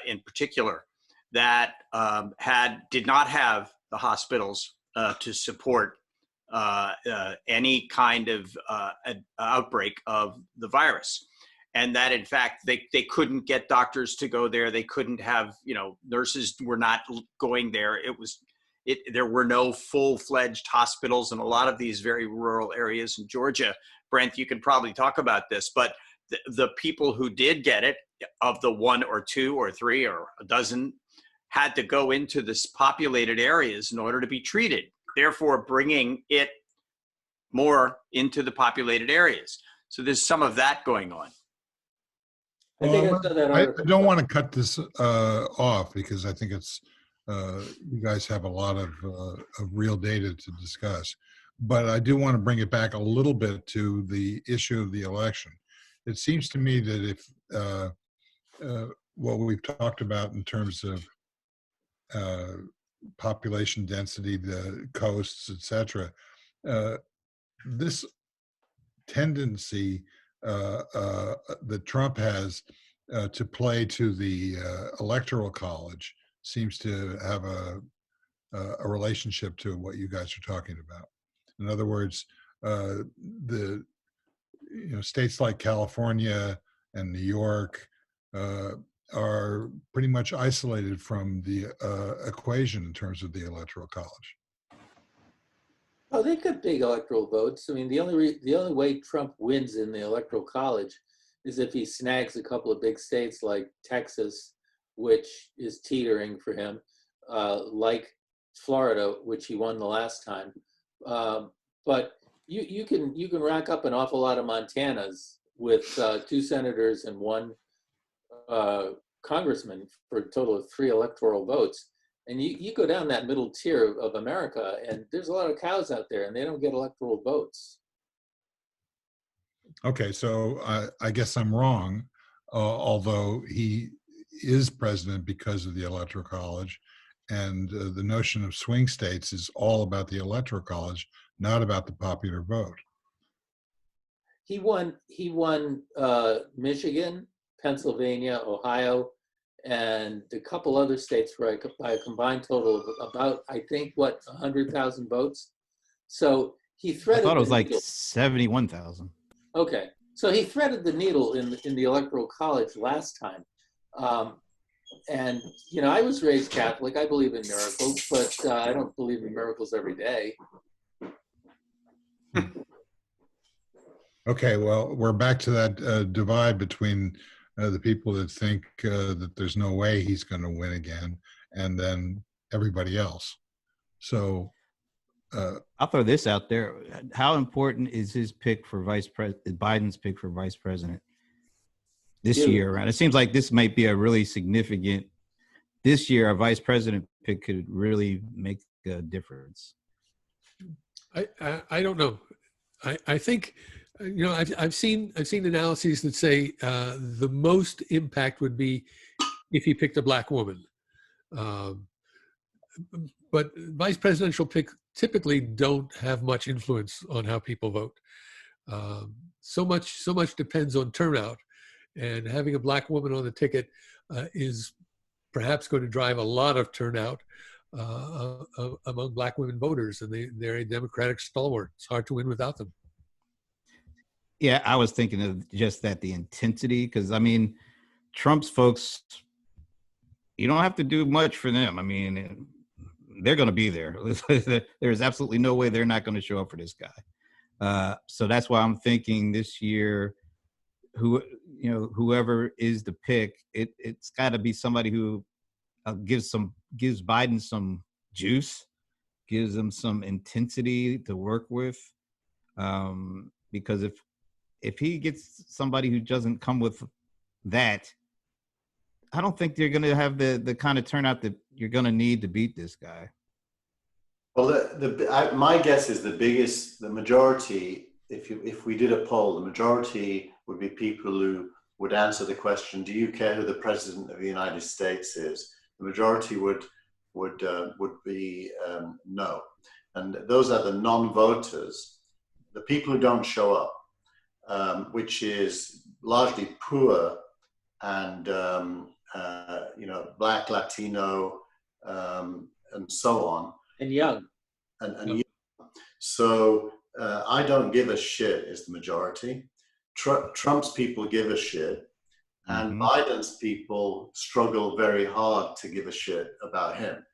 in particular that did not have the hospitals to support any kind of outbreak of the virus. And that in fact, they couldn't get doctors to go there. They couldn't have, nurses were not going there. There were no full-fledged hospitals in a lot of these very rural areas in Georgia. Brent, you can probably talk about this, but the people who did get it, of the 1 or 2 or 3 or a dozen, had to go into this populated areas in order to be treated, therefore bringing it more into the populated areas. So there's some of that going on. I think I saw that I article. don't want to cut this off because I think it's you guys have a lot of real data to discuss. But I do want to bring it back a little bit to the issue of the election. It seems to me that if what we've talked about in terms of population density, the coasts, etc., this tendency that Trump has to play to the electoral college seems to have a relationship to what you guys are talking about. In other words, the states like California and New York are pretty much isolated from the equation in terms of the electoral college. Oh, they got big electoral votes. I mean, the only way Trump wins in the electoral college is if he snags a couple of big states like Texas, which is teetering for him, like Florida, which he won the last time. But you can rack up an awful lot of Montanas with 2 senators and 1 congressman for a total of 3 electoral votes. And you go down that middle tier of America, and there's a lot of cows out there, and they don't get electoral votes. Okay, so I guess I'm wrong, although he is president because of the electoral college, and the notion of swing states is all about the electoral college, not about the popular vote. He won Michigan, Pennsylvania, Ohio, and a couple other states by a combined total of about, I think, 100,000 votes. So he threaded. I thought it was like 71,000. Okay, so he threaded the needle in the electoral college last time. And I was raised Catholic. I believe in miracles, but I don't believe in miracles every day. Okay, well, we're back to that divide between the people that think that there's no way he's going to win again, and then everybody else. So I'll throw this out there. How important is his pick for Biden's pick for vice president this year around? It seems like this might be a really significant, this year, a vice president pick could really make a difference. I don't know. I think, I've seen analyses that say the most impact would be if he picked a black woman. But vice presidential picks typically don't have much influence on how people vote. So much depends on turnout, and having a black woman on the ticket is perhaps going to drive a lot of turnout among black women voters, and they're a Democratic stalwart. It's hard to win without them. Yeah, I was thinking of just that, the intensity, because I mean, Trump's folks, you don't have to do much for them. I mean, they're going to be there. There's absolutely no way they're not going to show up for this guy. So that's why I'm thinking this year, whoever is the pick, it's got to be somebody who gives Biden some juice, gives him some intensity to work with. Because if he gets somebody who doesn't come with that, I don't think they're going to have the kind of turnout that you're going to need to beat this guy. Well, my guess is the majority, if we did a poll, the majority would be people who would answer the question, do you care who the president of the United States is? The majority would be no. And those are the non-voters, the people who don't show up, which is largely poor and Black, Latino, and so on. And young. And young. So I don't give a shit is the majority. Trump's people give a shit, and Biden's people struggle very hard to give a shit about him.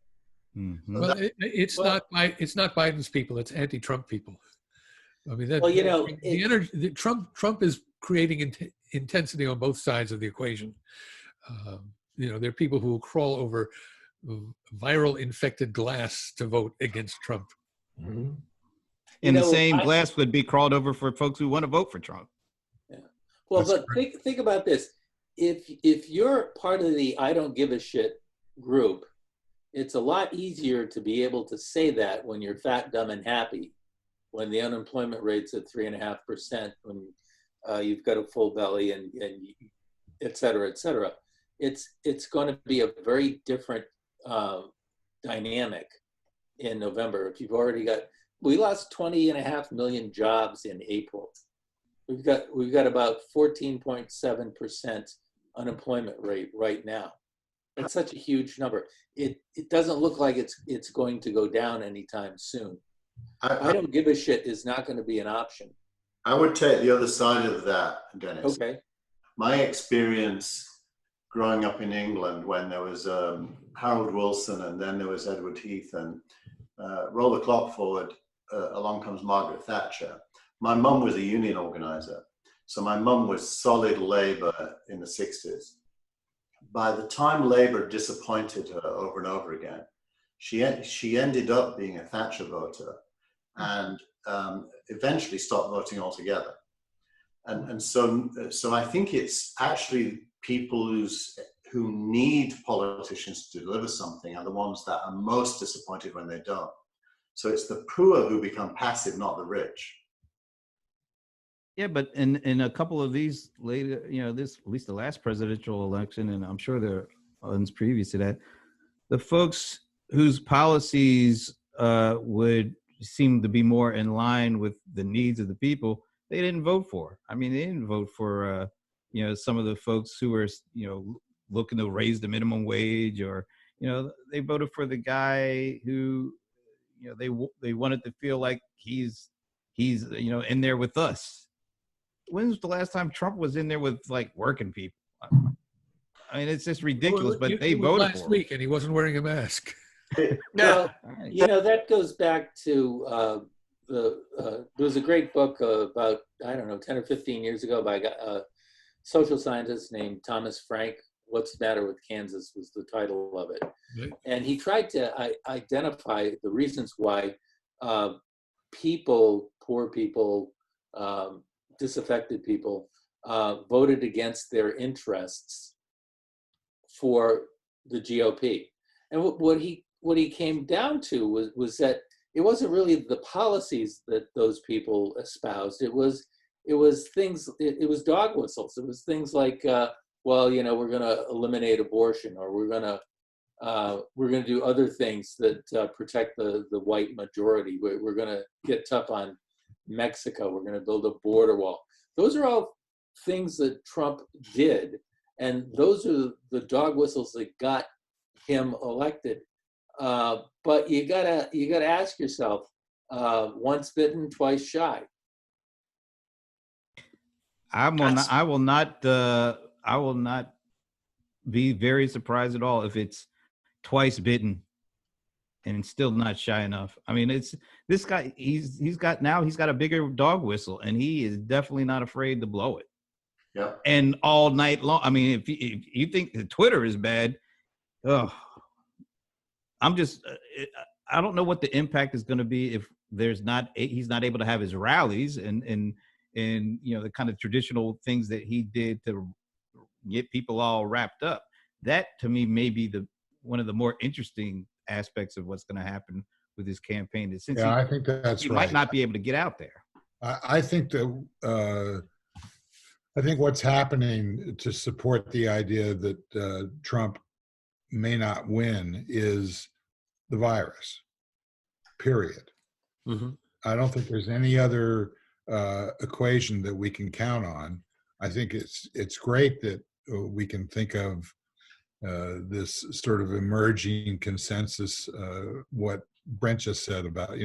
Mm-hmm. Well, it's not Biden's people; it's anti-Trump people. I mean, that, well, you know, the energy. Trump is creating intensity on both sides of the equation. There are people who will crawl over viral infected glass to vote against Trump. Mm-hmm. And the same glass would be crawled over for folks who want to vote for Trump. Yeah. Well, but think about this. If you're part of the I don't give a shit group, it's a lot easier to be able to say that when you're fat, dumb, and happy, when the unemployment rate's at 3.5%, when you've got a full belly and et cetera, et cetera. It's going to be a very different dynamic in November. If you've already we lost 20.5 million jobs in April. We've got about 14.7% unemployment rate right now. That's such a huge number. It doesn't look like it's going to go down anytime soon. I don't give a shit is not going to be an option. I would take the other side of that, Dennis. Okay. My experience growing up in England when there was Harold Wilson and then there was Edward Heath, and roll the clock forward, along comes Margaret Thatcher. My mum was a union organizer. So my mum was solid Labour in the 60s. By the time Labour disappointed her over and over again, she ended up being a Thatcher voter and eventually stopped voting altogether. And so I think it's actually people who need politicians to deliver something are the ones that are most disappointed when they don't. So it's the poor who become passive, not the rich. Yeah, but in a couple of these later, this, at least the last presidential election, and I'm sure there are ones previous to that, the folks whose policies would seem to be more in line with the needs of the people, they didn't vote for. I mean, they didn't vote for, some of the folks who were, looking to raise the minimum wage, or, they voted for the guy who, they wanted to feel like he's in there with us. When was the last time Trump was in there with like working people? I mean, it's just ridiculous, but they voted last for week, and he wasn't wearing a mask. Well, that goes back to there was a great book about, 10 or 15 years ago by a social scientist named Thomas Frank. What's the Matter with Kansas was the title of it. Right. And he tried to identify the reasons why poor people, disaffected people, voted against their interests for the GOP. And what he came down to was that it wasn't really the policies that those people espoused. It was things. It was dog whistles. It was things like, we're going to eliminate abortion, or we're going to do other things that protect the white majority. We're going to get tough on Mexico. We're going to build a border wall. Those are all things that Trump did, and those are the dog whistles that got him elected. But you gotta ask yourself, once bitten, twice shy. I will not be very surprised at all if it's twice bitten and still not shy enough. I mean, it's this guy. He's got a bigger dog whistle, and he is definitely not afraid to blow it. Yeah. And all night long. I mean, if you think the Twitter is bad, I don't know what the impact is going to be if he's not able to have his rallies and the kind of traditional things that he did to get people all wrapped up. That to me may be one of the more interesting aspects of what's going to happen with his campaign. Since I think that's he right. might not be able to get out there. I think that I think what's happening to support the idea that Trump may not win is the virus, period. Mm-hmm. I don't think there's any other equation that we can count on. I think it's great that we can think of this sort of emerging consensus, what Brent just said about,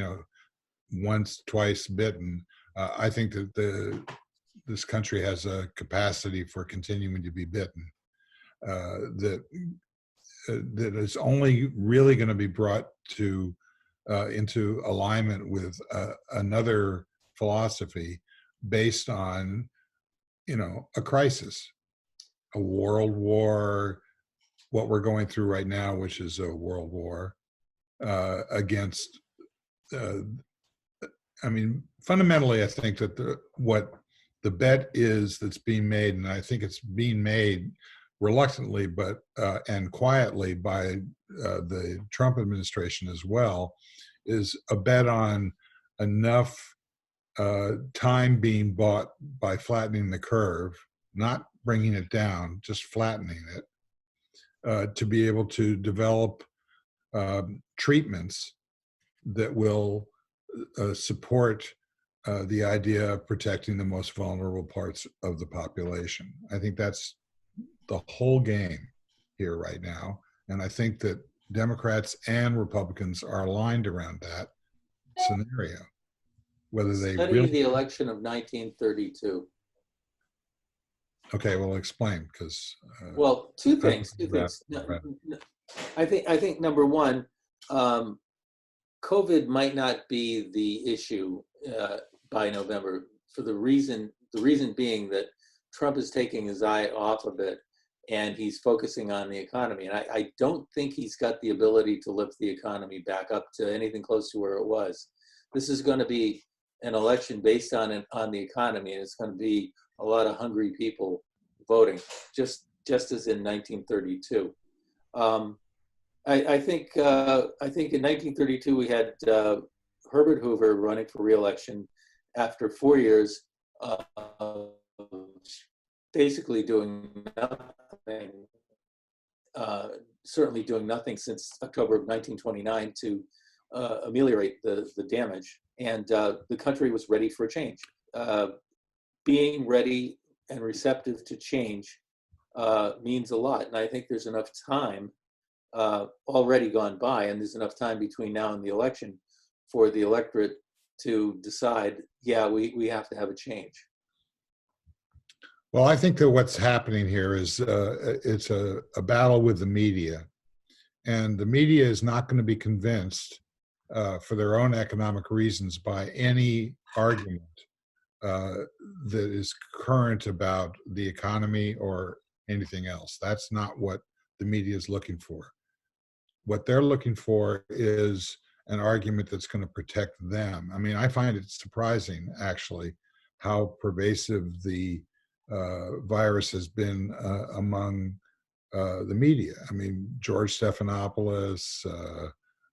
once, twice bitten. I think that this country has a capacity for continuing to be bitten, that is only really going to be brought to into alignment with another philosophy based on, a crisis, a world war, what we're going through right now, which is a world war against. Fundamentally, I think that what the bet is that's being made, and I think it's being made reluctantly, but and quietly by the Trump administration as well, is a bet on enough time being bought by flattening the curve, not bringing it down, just flattening it, to be able to develop treatments that will support the idea of protecting the most vulnerable parts of the population. I think that's the whole game here right now. And I think that Democrats and Republicans are aligned around that scenario. Whether they Study really... the election of 1932. Okay, well, explain, because... well, two things. I think number one, COVID might not be the issue by November, for the reason being that Trump is taking his eye off of it and he's focusing on the economy. And I don't think he's got the ability to lift the economy back up to anything close to where it was. This is going to be an election based on the economy, and it's going to be a lot of hungry people voting, just as in 1932. I think in 1932 we had Herbert Hoover running for re-election after 4 years basically doing nothing, certainly doing nothing since October of 1929 to ameliorate the damage. And the country was ready for a change. Being ready and receptive to change means a lot. And I think there's enough time already gone by, and there's enough time between now and the election for the electorate to decide, yeah, we have to have a change. Well, I think that what's happening here is it's a battle with the media. And the media is not going to be convinced for their own economic reasons by any argument that is current about the economy or anything else. That's not what the media is looking for. What they're looking for is an argument that's going to protect them. I mean, I find it surprising, actually, how pervasive the virus has been among the media. I mean, George Stephanopoulos,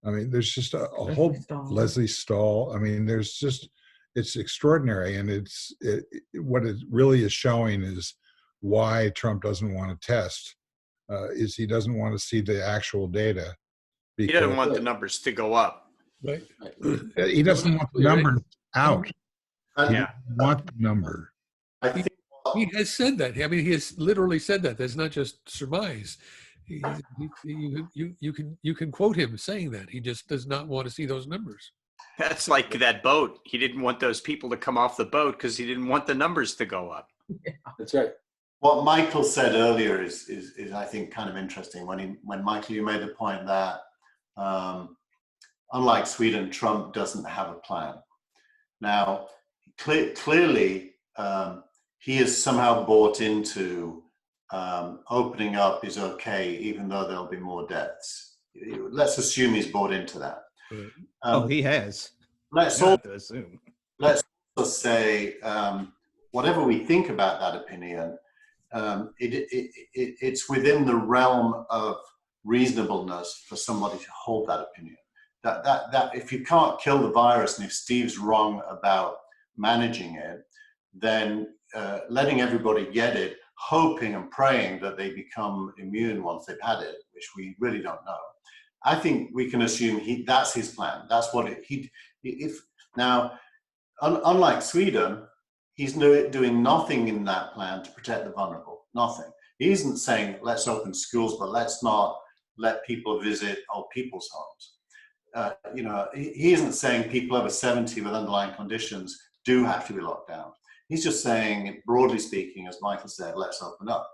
there's just a whole Leslie Stahl. I mean, there's just, it's extraordinary. And what it really is showing is why Trump doesn't want to test, is he doesn't want to see the actual data. He doesn't want the numbers to go up. Right. He doesn't want the numbers out. He Yeah. doesn't want the number. I think He has said that. I mean, he has literally said that. That's not just surmise. You can quote him saying that. He just does not want to see those numbers. That's like that boat. He didn't want those people to come off the boat because he didn't want the numbers to go up. That's right. what Michael said earlier is I think kind of interesting. When Michael, you made the point that unlike Sweden, Trump doesn't have a plan. Now, clearly, he has somehow bought into opening up is okay, even though there'll be more deaths. Let's assume he's bought into that. He has. Let's also say, whatever we think about that opinion, it's within the realm of reasonableness for somebody to hold that opinion. That if you can't kill the virus, and if Steve's wrong about managing it, then letting everybody get it, hoping and praying that they become immune once they've had it, which we really don't know. I think we can assume that's his plan. That's what unlike Sweden, he's doing nothing in that plan to protect the vulnerable. Nothing. He isn't saying let's open schools, but let's not let people visit old people's homes. He isn't saying people over 70 with underlying conditions do have to be locked down. He's just saying, broadly speaking, as Michael said, let's open up.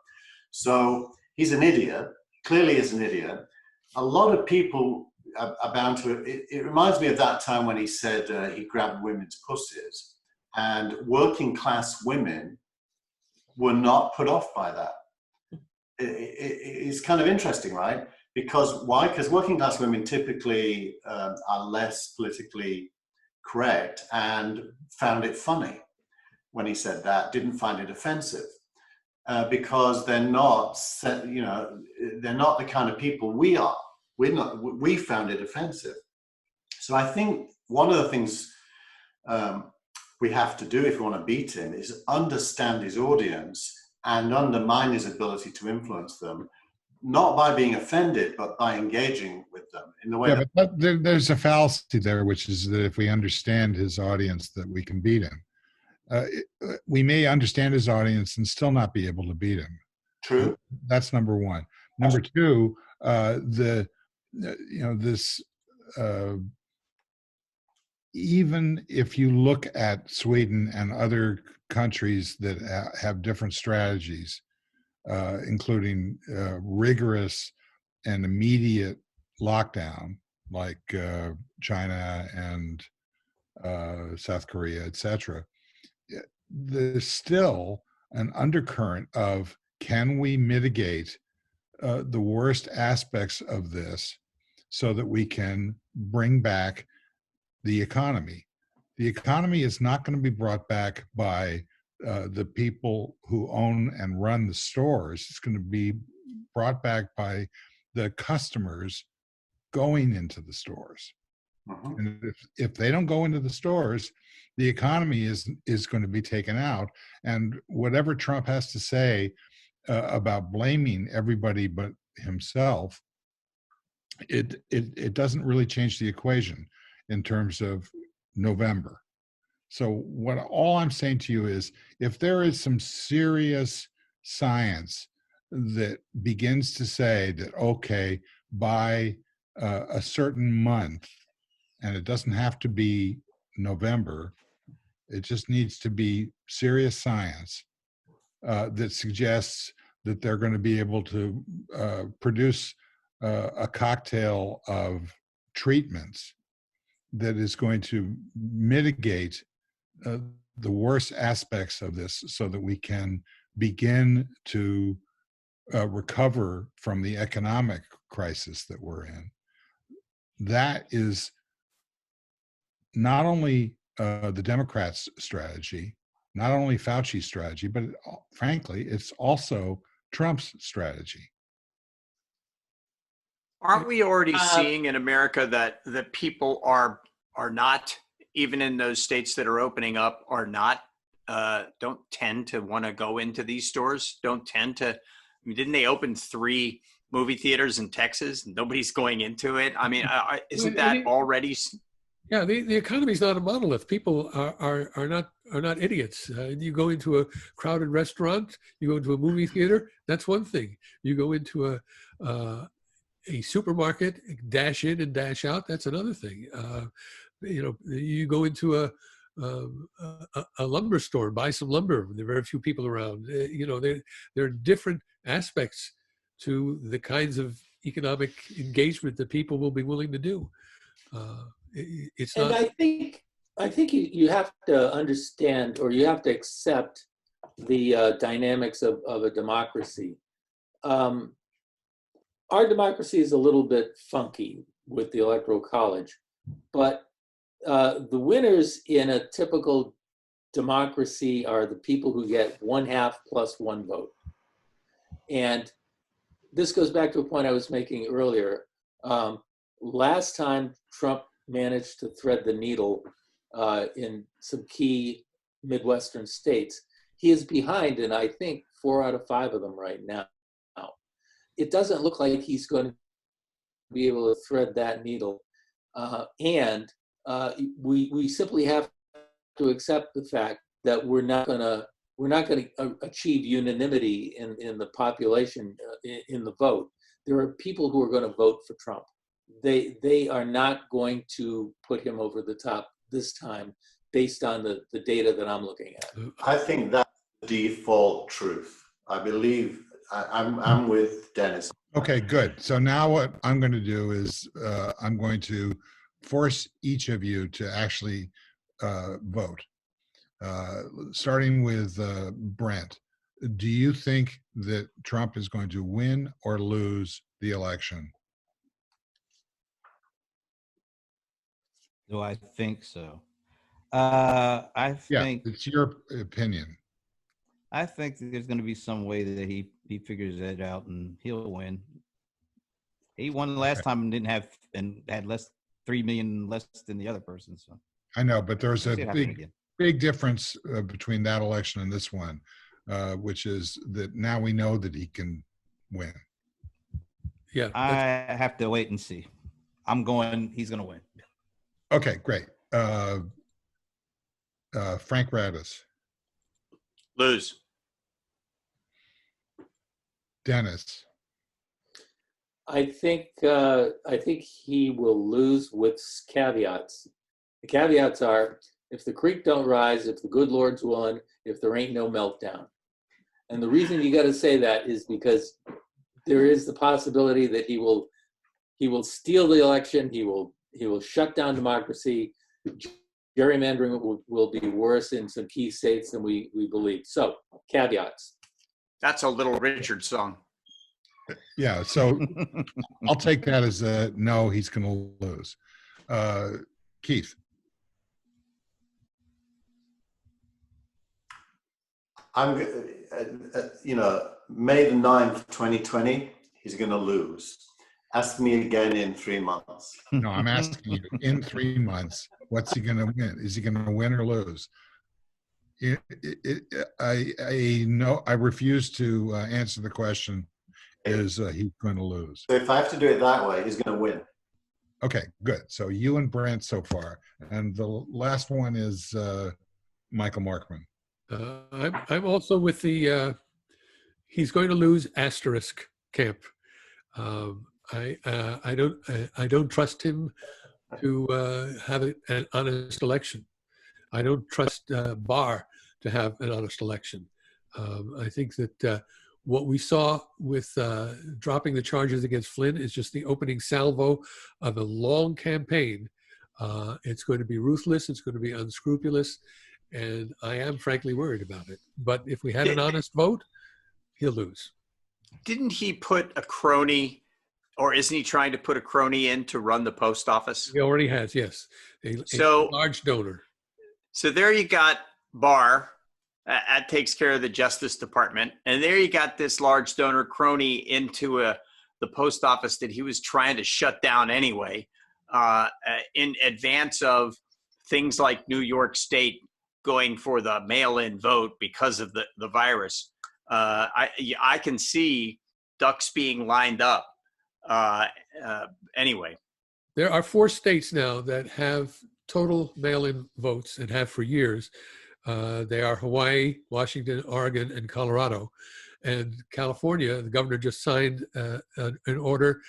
So he's an idiot, clearly is an idiot. A lot of people are bound to it. It reminds me of that time when he said he grabbed women's pussies, and working class women were not put off by that. It's kind of interesting, right? Because why? Because working class women typically are less politically correct and found it funny when he said that, didn't find it offensive, because they're not, they're not the kind of people we are. We found it offensive. So I think one of the things we have to do if we want to beat him is understand his audience and undermine his ability to influence them, not by being offended, but by engaging with them in the way but there's a fallacy there, which is that if we understand his audience, that we can beat him. We may understand his audience and still not be able to beat him. True. That's number one. Number two, even if you look at Sweden and other countries that have different strategies, including rigorous and immediate lockdown, like China and South Korea, etc., there's still an undercurrent of, can we mitigate the worst aspects of this so that we can bring back the economy? The economy is not going to be brought back by the people who own and run the stores. It's going to be brought back by the customers going into the stores. And if they don't go into the stores, the economy is going to be taken out. And whatever Trump has to say about blaming everybody but himself, it doesn't really change the equation in terms of November. So all I'm saying to you is, if there is some serious science that begins to say that, okay, by a certain month, and it doesn't have to be November, it just needs to be serious science that suggests that they're going to be able to produce a cocktail of treatments that is going to mitigate the worst aspects of this so that we can begin to recover from the economic crisis that we're in. That is not only the Democrats' strategy, not only Fauci's strategy, but frankly, it's also Trump's strategy. Aren't we already seeing in America that people are not, even in those states that are opening up, are not, don't tend to want to go into these stores, don't tend to, I mean, didn't they open 3 movie theaters in Texas? Nobody's going into it. I mean, isn't that already? Yeah, the economy is not a monolith. People are not idiots. You go into a crowded restaurant, you go into a movie theater, that's one thing. You go into a supermarket, dash in and dash out, that's another thing. You go into a lumber store, buy some lumber. There are very few people around. There are different aspects to the kinds of economic engagement that people will be willing to do. It's not. And I think you have to understand, or you have to accept the dynamics of a democracy. Our democracy is a little bit funky with the Electoral College, but the winners in a typical democracy are the people who get 1/2 plus 1 vote. And this goes back to a point I was making earlier. Last time Trump managed to thread the needle in some key Midwestern states, He is behind in, I think, 4 out of 5 of them right now. It doesn't look like he's going to be able to thread that needle. And we simply have to accept the fact that we're not going to achieve unanimity in the population in the vote. There are people who are going to vote for Trump. They are not going to put him over the top this time based on the data that I'm looking at. I think that's the default truth. I believe I'm with Dennis. Okay, good. So now what I'm going to do is I'm going to force each of you to actually vote. Starting with Brent, do you think that Trump is going to win or lose the election? Do I think so? I Yeah, think it's your opinion. I think that there's going to be some way that he figures it out and he'll win. He won the last time and didn't have and had 3 million less than the other person. So I know, but there's we'll a see it happen again. big difference between that election and this one, which is that now we know that he can win. Yeah. I have to wait and see. I'm going. He's going to win. Okay, great. Frank Radice, Lose. Denis, I think he will lose with caveats. The caveats are, if the creek don't rise, if the good Lord's willing, if there ain't no meltdown. And the reason you got to say that is because there is the possibility that he will steal the election. He will shut down democracy. Gerrymandering will be worse in some key states than we believe. So caveats. That's a Little Richard song. yeah. So I'll take that as a no. He's going to lose. Keith, I'm, May the 9th, 2020, he's going to lose. Ask me again in 3 months. no, I'm asking you in 3 months. What's he going to win? Is he going to win or lose? I refuse to answer the question. Is he's going to lose? So if I have to do it that way, he's going to win. Okay, good. So you and Brent so far, and the last one is Michael Markman. I'm also with the he's going to lose asterisk camp. I don't trust him to have an honest election. I don't trust Barr to have an honest election. I think that what we saw with dropping the charges against Flynn is just the opening salvo of a long campaign. It's going to be ruthless. It's going to be unscrupulous. And I am frankly worried about it. But if we had an honest vote, he'll lose. Didn't he put a crony, or isn't he trying to put a crony in to run the post office? He already has, yes. A large donor. So there you got Barr. That takes care of the Justice Department. And there you got this large donor crony into the post office that he was trying to shut down anyway, in advance of things like New York State going for the mail-in vote because of the virus. I can see ducks being lined up. Anyway. There are 4 states now that have total mail-in votes and have for years. They are Hawaii, Washington, Oregon, and Colorado. And California, the governor just signed an order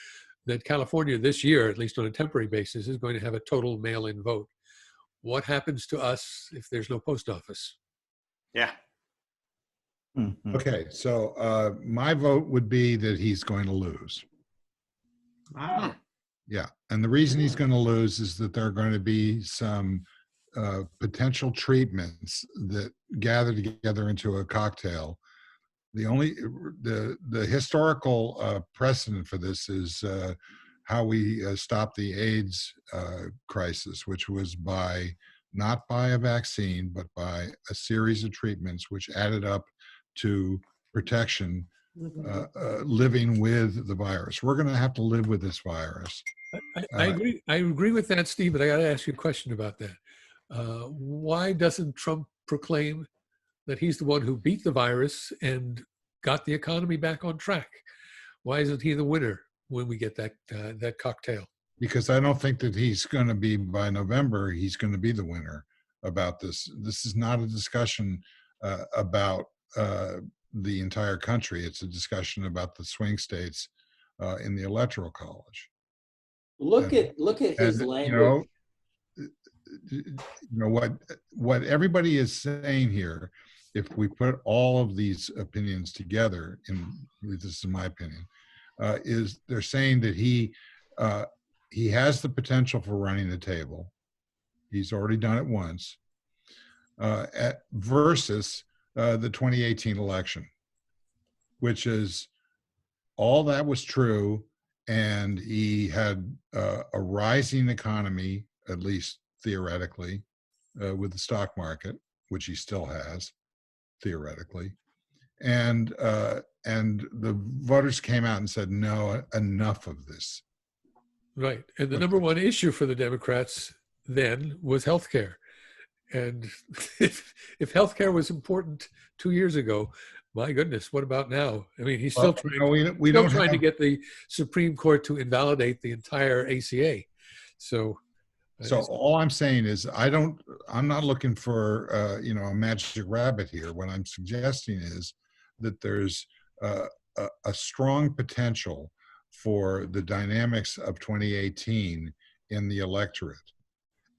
that California this year, at least on a temporary basis, is going to have a total mail-in vote. What happens to us if there's no post office? Yeah. Mhm. Okay, so my vote would be that he's going to lose. Wow. Yeah, and the reason he's going to lose is that there are going to be some potential treatments that gather together into a cocktail. The historical precedent for this is how we stopped the AIDS crisis, which was not by a vaccine, but by a series of treatments which added up to protection, living with the virus. We're going to have to live with this virus. I agree. I agree with that, Steve, but I got to ask you a question about that. Why doesn't Trump proclaim that he's the one who beat the virus and got the economy back on track. Why isn't he the winner when we get that cocktail? Because I don't think that he's going to be, by November, he's going to be the winner about this. This is not a discussion about the entire country. It's a discussion about the swing states in the Electoral College. Look at his language. You know what everybody is saying here. If we put all of these opinions together, this is my opinion, is they're saying that he has the potential for running the table. He's already done it once. Versus the 2018 election, which is all that was true, and he had a rising economy, at least theoretically, with the stock market, which he still has theoretically, and the voters came out and said, no, enough of this. Right, and the number one issue for the Democrats then was healthcare. And if healthcare was important 2 years ago, my goodness, what about now? I mean, he's still trying to get the Supreme Court to invalidate the entire ACA. So all I'm saying is I'm not looking for a magic rabbit here. What I'm suggesting is that there's a strong potential for the dynamics of 2018 in the electorate.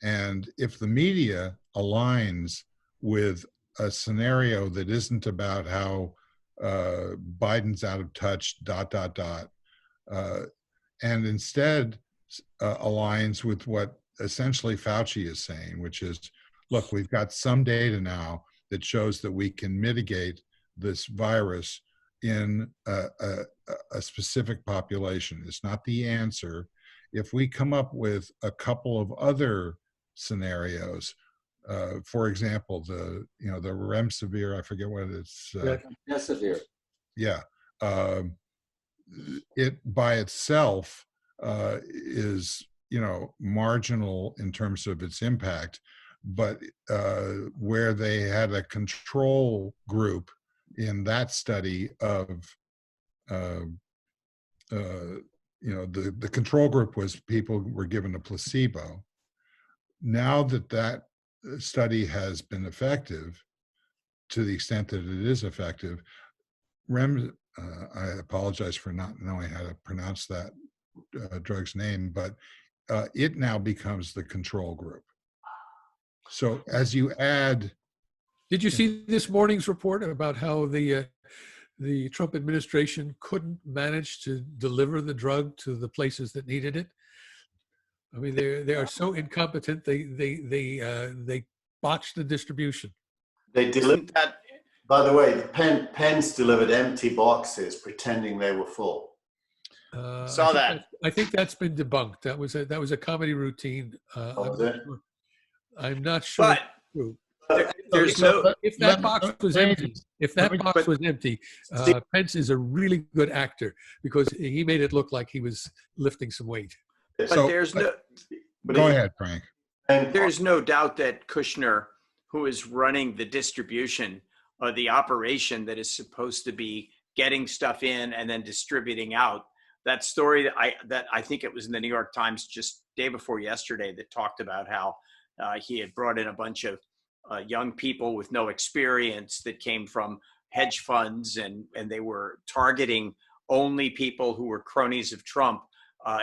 And if the media aligns with a scenario that isn't about how Biden's out of touch, ... and instead aligns with what essentially Fauci is saying, which is, look, we've got some data now that shows that we can mitigate this virus in a specific population. It's not the answer. If we come up with a couple of other scenarios, for example, the remdesivir, I forget what it's. Remdesivir. Yeah, it by itself is marginal in terms of its impact, but where they had a control group in that study of the control group was people who were given a placebo. Now that study has been effective, to the extent that it is effective, I apologize for not knowing how to pronounce that drug's name, but it now becomes the control group. So as you add... Did you see this morning's report about how the Trump administration couldn't manage to deliver the drug to the places that needed it? I mean, they are so incompetent. They botched the distribution. They delivered that. By the way, Pence delivered empty boxes pretending they were full. Saw that. I think that's been debunked. That was a comedy routine. I'm not sure. But there's no. If that box was empty, Pence is a really good actor because he made it look like he was lifting some weight. But there's no. Go ahead, Frank. There's no doubt that Kushner, who is running the distribution of the operation that is supposed to be getting stuff in and then distributing out, that story that I think it was in the New York Times just day before yesterday that talked about how he had brought in a bunch of young people with no experience that came from hedge funds and they were targeting only people who were cronies of Trump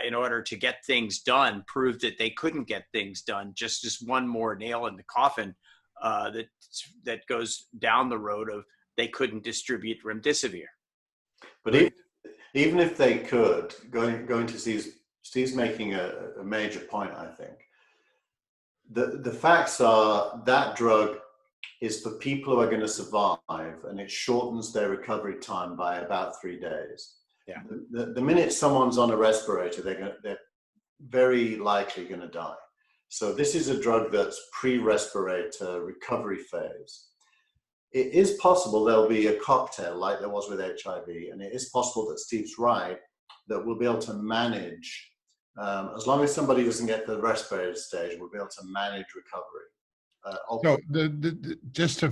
in order to get things done, proved that they couldn't get things done, just as one more nail in the coffin that goes down the road of they couldn't distribute remdesivir. But even if they could, going to Steve's making a major point, I think. The facts are that drug is for people who are going to survive, and it shortens their recovery time by about 3 days. Yeah. The minute someone's on a respirator, they're very likely going to die. So this is a drug that's pre-respirator recovery phase. It is possible there'll be a cocktail like there was with HIV, and it is possible that Steve's right, that we'll be able to manage, as long as somebody doesn't get to the respirator stage, we'll be able to manage recovery. So just to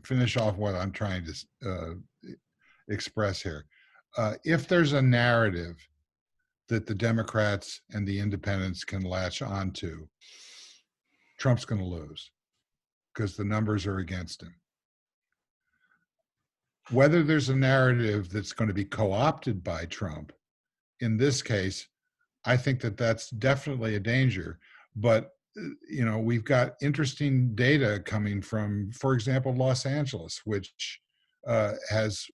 finish off what I'm trying to express here, if there's a narrative that the Democrats and the independents can latch onto, Trump's going to lose because the numbers are against him. Whether there's a narrative that's going to be co-opted by Trump, in this case, I think that that's definitely a danger. But you know, we've got interesting data coming from, for example, Los Angeles, which has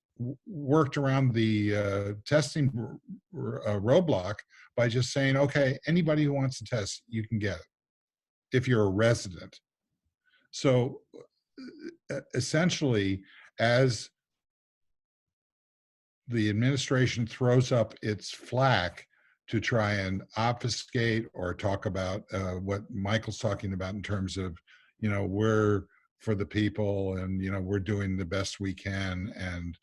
worked around the testing roadblock by just saying, okay, anybody who wants to test, you can get it if you're a resident. So essentially, as the administration throws up its flack to try and obfuscate or talk about what Michael's talking about in terms of, you know, we're for the people and, you know, we're doing the best we can. And,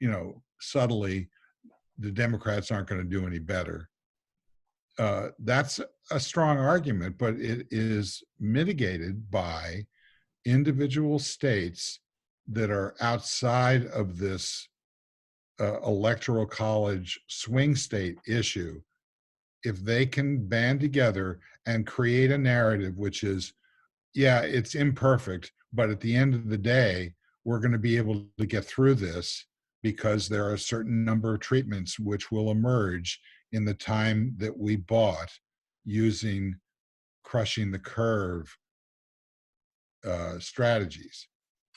you know, subtly, the Democrats aren't going to do any better. That's a strong argument, but it is mitigated by individual states that are outside of this electoral college swing state issue. If they can band together and create a narrative which is, yeah, it's imperfect, but at the end of the day, we're going to be able to get through this because there are a certain number of treatments which will emerge in the time that we bought using crushing the curve strategies.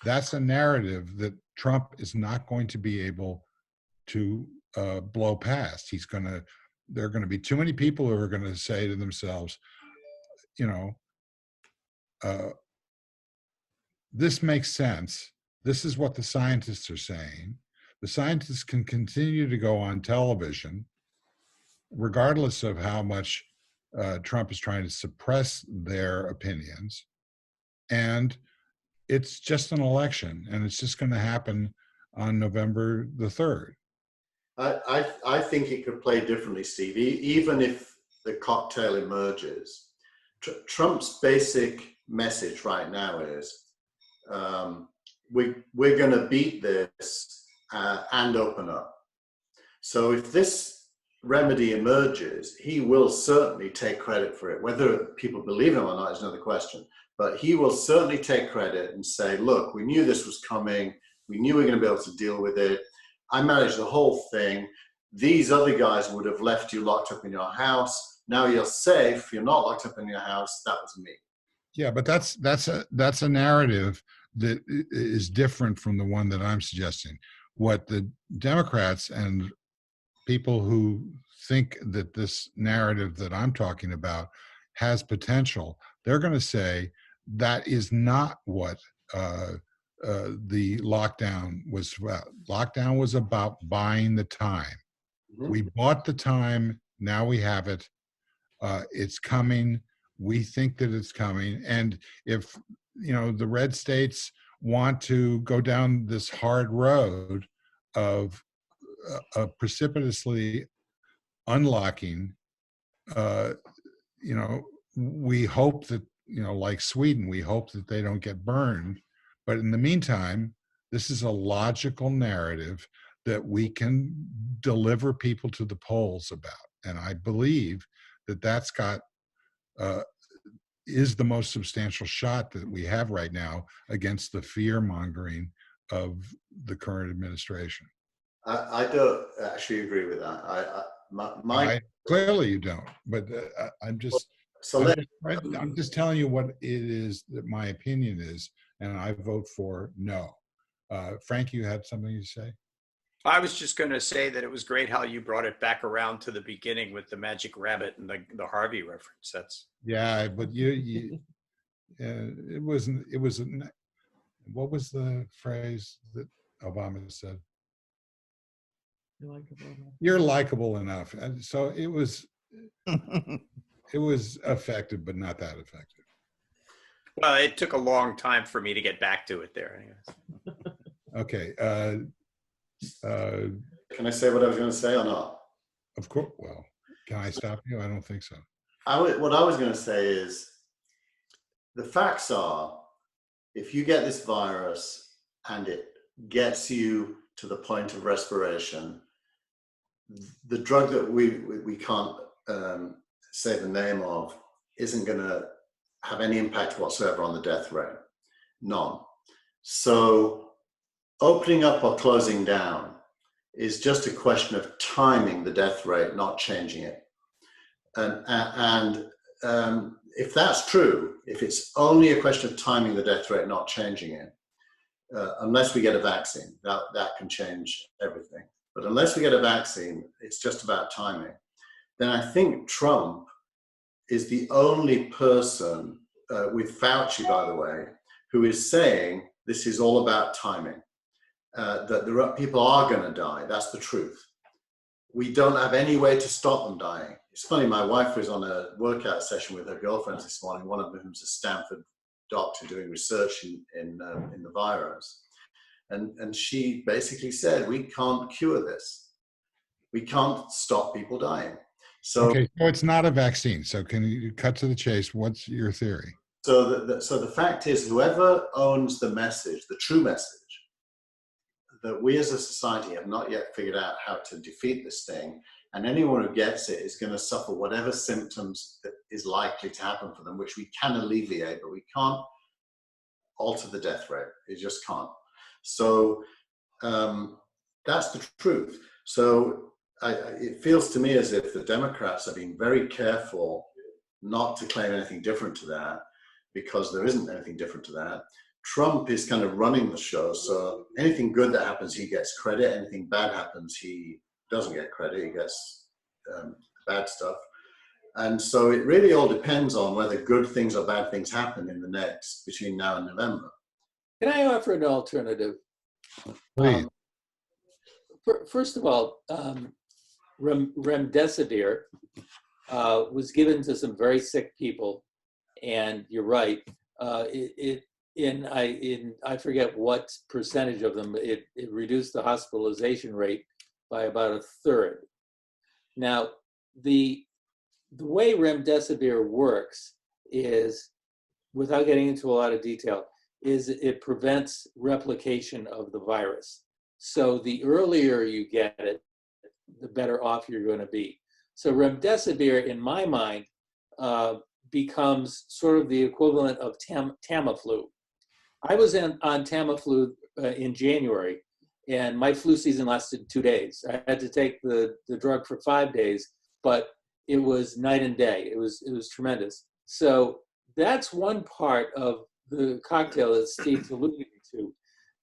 That's a narrative that Trump is not going to be able to blow past. There are going to be too many people who are going to say to themselves, you know, this makes sense. This is what the scientists are saying. The scientists can continue to go on television, regardless of how much Trump is trying to suppress their opinions. And it's just an election, and it's just going to happen on November the 3rd. I think it could play differently, Steve. Even if the cocktail emerges, Trump's basic message right now is we're going to beat this and open up. So if this remedy emerges, he will certainly take credit for it. Whether people believe him or not is another question. But he will certainly take credit and say, look, we knew this was coming. We knew we were going to be able to deal with it. I managed the whole thing. These other guys would have left you locked up in your house. Now you're safe. You're not locked up in your house. That was me. Yeah, but that's a narrative that is different from the one that I'm suggesting. What the Democrats and people who think that this narrative that I'm talking about has potential, they're going to say that is not what the lockdown was about. Lockdown was about buying the time. Mm-hmm. We bought the time. Now we have it. It's coming. We think that it's coming. And if, you know, the red states want to go down this hard road of precipitously unlocking, you know, we hope that, you know, like Sweden, we hope that they don't get burned. But in the meantime, this is a logical narrative that we can deliver people to the polls about. And I believe that that's got, is the most substantial shot that we have right now against the fear mongering of the current administration. I don't actually agree with that. Clearly you don't, but I'm just telling you what it is that my opinion is, and I vote for no. Frank, you had something to say? I was just going to say that it was great how you brought it back around to the beginning with the magic rabbit and the Harvey reference. That's but you it wasn't. What was the phrase that Obama said? You're likable enough. And so it was. It was effective, but not that effective. Well, it took a long time for me to get back to it there. Anyways. Okay. Can I say what I was going to say or not? Of course. Well, can I stop you? I don't think so. What I was going to say is the facts are, if you get this virus and it gets you to the point of respiration, the drug that we can't say the name of isn't going to have any impact whatsoever on the death rate. None. So opening up or closing down is just a question of timing the death rate, not changing it. And if that's true, if it's only a question of timing the death rate, not changing it, unless we get a vaccine, that can change everything. But unless we get a vaccine, it's just about timing. Then I think Trump is the only person, with Fauci, by the way, who is saying this is all about timing, that people are going to die. That's the truth. We don't have any way to stop them dying. It's funny, my wife was on a workout session with her girlfriends this morning, one of whom's a Stanford doctor doing research in the virus. And she basically said, we can't cure this. We can't stop people dying. So, okay, so it's not a vaccine. So can you cut to the chase? What's your theory? So the fact is, whoever owns the message, the true message, that we as a society have not yet figured out how to defeat this thing, and anyone who gets it is going to suffer whatever symptoms that is likely to happen for them, which we can alleviate, but we can't alter the death rate. It just can't. So that's the truth. So it feels to me as if the Democrats are being very careful not to claim anything different to that, because there isn't anything different to that. Trump is kind of running the show, so anything good that happens, he gets credit. Anything bad happens, he doesn't get credit. He gets bad stuff. And so it really all depends on whether good things or bad things happen in the next, between now and November. Can I offer an alternative? Please. First of all, remdesivir was given to some very sick people, and you're right. I forget what percentage of them, it reduced the hospitalization rate by about a third. Now, the way remdesivir works is, without getting into a lot of detail, is it prevents replication of the virus. So the earlier you get it, the better off you're going to be. So remdesivir, in my mind, becomes sort of the equivalent of Tamiflu. I was on Tamiflu in January, and my flu season lasted 2 days. I had to take the drug for 5 days, but it was night and day. It was tremendous. So that's one part of the cocktail that Steve's alluding to.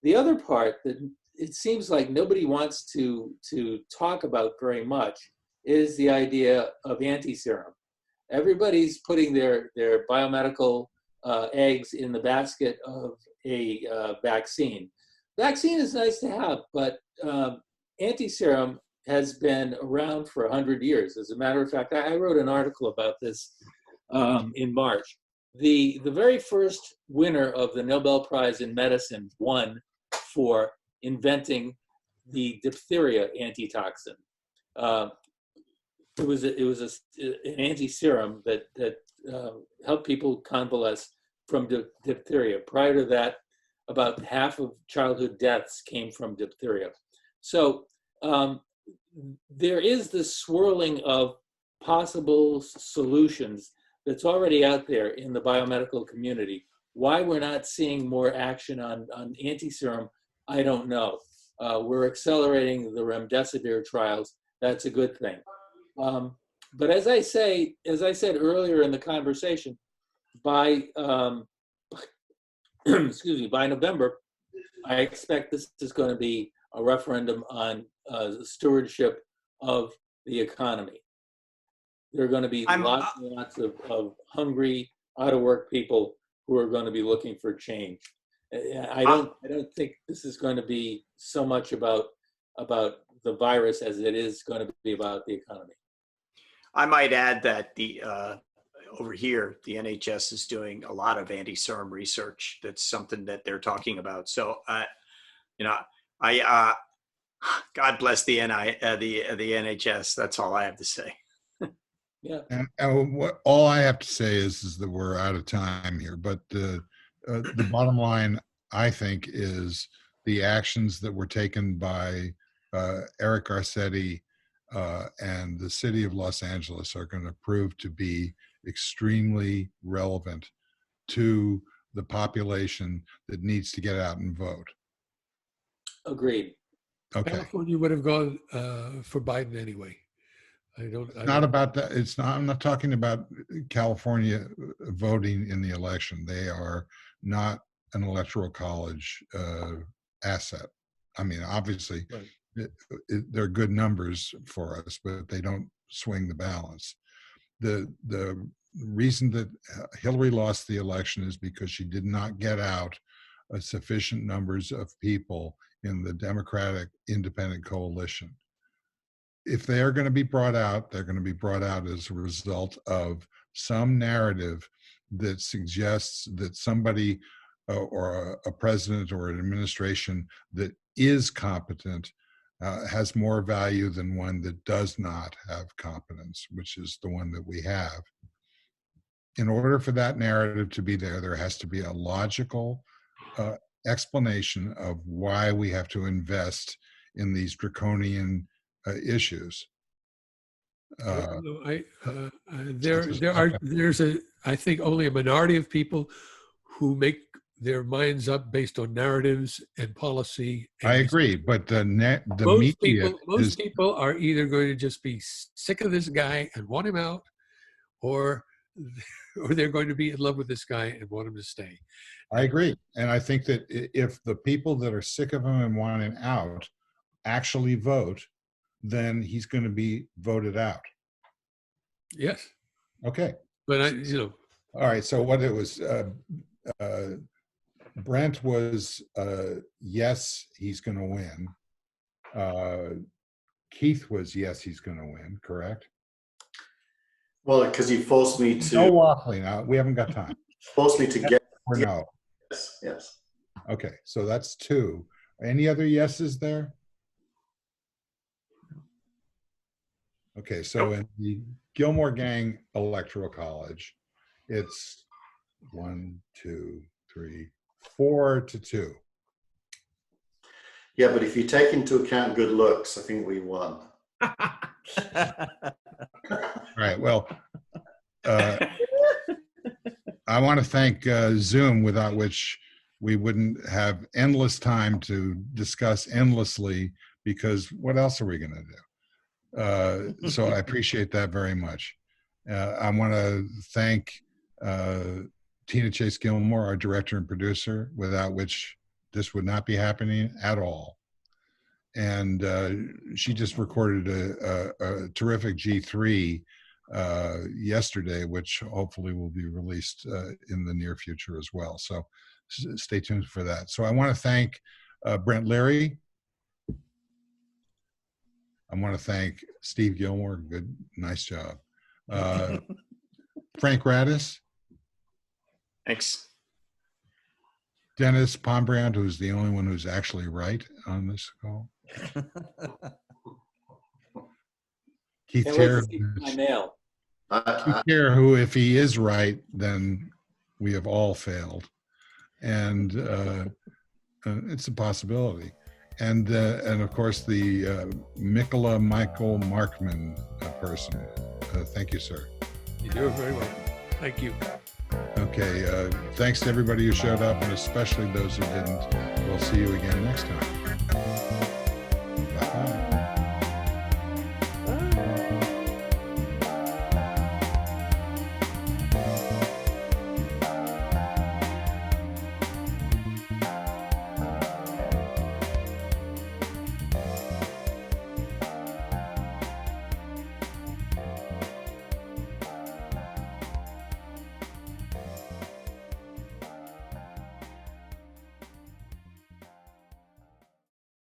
The other part that it seems like nobody wants to talk about very much is the idea of anti-serum. Everybody's putting their biomedical eggs in the basket of a vaccine. Vaccine is nice to have, but anti-serum has been around for 100 years. As a matter of fact, I wrote an article about this in March. The very first winner of the Nobel Prize in Medicine won for inventing the diphtheria antitoxin. It was an anti-serum that helped people convalesce from diphtheria. Prior to that, about half of childhood deaths came from diphtheria. So there is this swirling of possible solutions that's already out there in the biomedical community. Why we're not seeing more action on anti-serum, I don't know. We're accelerating the remdesivir trials. That's a good thing. But as I said earlier in the conversation, by by November, I expect this is going to be a referendum on the stewardship of the economy. There are going to be lots and lots of hungry, out of work people who are going to be looking for change. I don't think this is going to be so much about the virus as it is going to be about the economy. I might add that over here, the NHS is doing a lot of anti-serum research. That's something that they're talking about. So, God bless the NHS. That's all I have to say. Yeah. And what all I have to say is that we're out of time here. But the bottom line, I think, is the actions that were taken by Eric Garcetti and the city of Los Angeles are going to prove to be extremely relevant to the population that needs to get out and vote. Agreed. Okay. California would have gone for Biden anyway. Not about that. It's not. I'm not talking about California voting in the election. They are not an electoral college asset. I mean, obviously, Right. They're good numbers for us, but they don't swing the balance. The reason that Hillary lost the election is because she did not get out sufficient numbers of people in the Democratic Independent Coalition. If they are going to be brought out, they're going to be brought out as a result of some narrative that suggests that somebody or a president or an administration that is competent has more value than one that does not have competence, which is the one that we have. In order for that narrative to be there, there has to be a logical explanation of why we have to invest in these draconian issues. There's I think only a minority of people who make their minds up based on narratives and policy. And I agree, but the most people are either going to just be sick of this guy and want him out, or they're going to be in love with this guy and want him to stay. I agree, and I think that if the people that are sick of him and want him out actually vote, then he's going to be voted out. Yes. Okay. But all right. So what it was, Brent was yes, he's going to win. Keith was yes, he's going to win. Correct. Well, because you forced me to. No waffling now. We haven't got time. Forced me to yes get. Or no. Yes. Yes. Okay. So that's 2. Any other yeses there? Okay. So in the Gillmor Gang Electoral College, it's 1, 2, 3, 4-2. Yeah, but if you take into account good looks, I think we won. All right. Well, I want to thank Zoom, without which we wouldn't have endless time to discuss endlessly, because what else are we going to do? So I appreciate that very much. I want to thank Tina Chase Gillmor, our director and producer, without which this would not be happening at all. And she just recorded a terrific G3 yesterday, which hopefully will be released in the near future as well. So stay tuned for that. So I want to thank Brent Leary. I want to thank Steve Gillmor. Good, nice job. Frank Radice. Thanks. Denis Pombriant, who's the only one who's actually right on this call. Keith Teare, who, if he is right, then we have all failed, and it's a possibility. And of course the Michael Markman person. Thank you, sir. You're very welcome. Thank you. Okay. Thanks to everybody who showed up, and especially those who didn't. We'll see you again next time.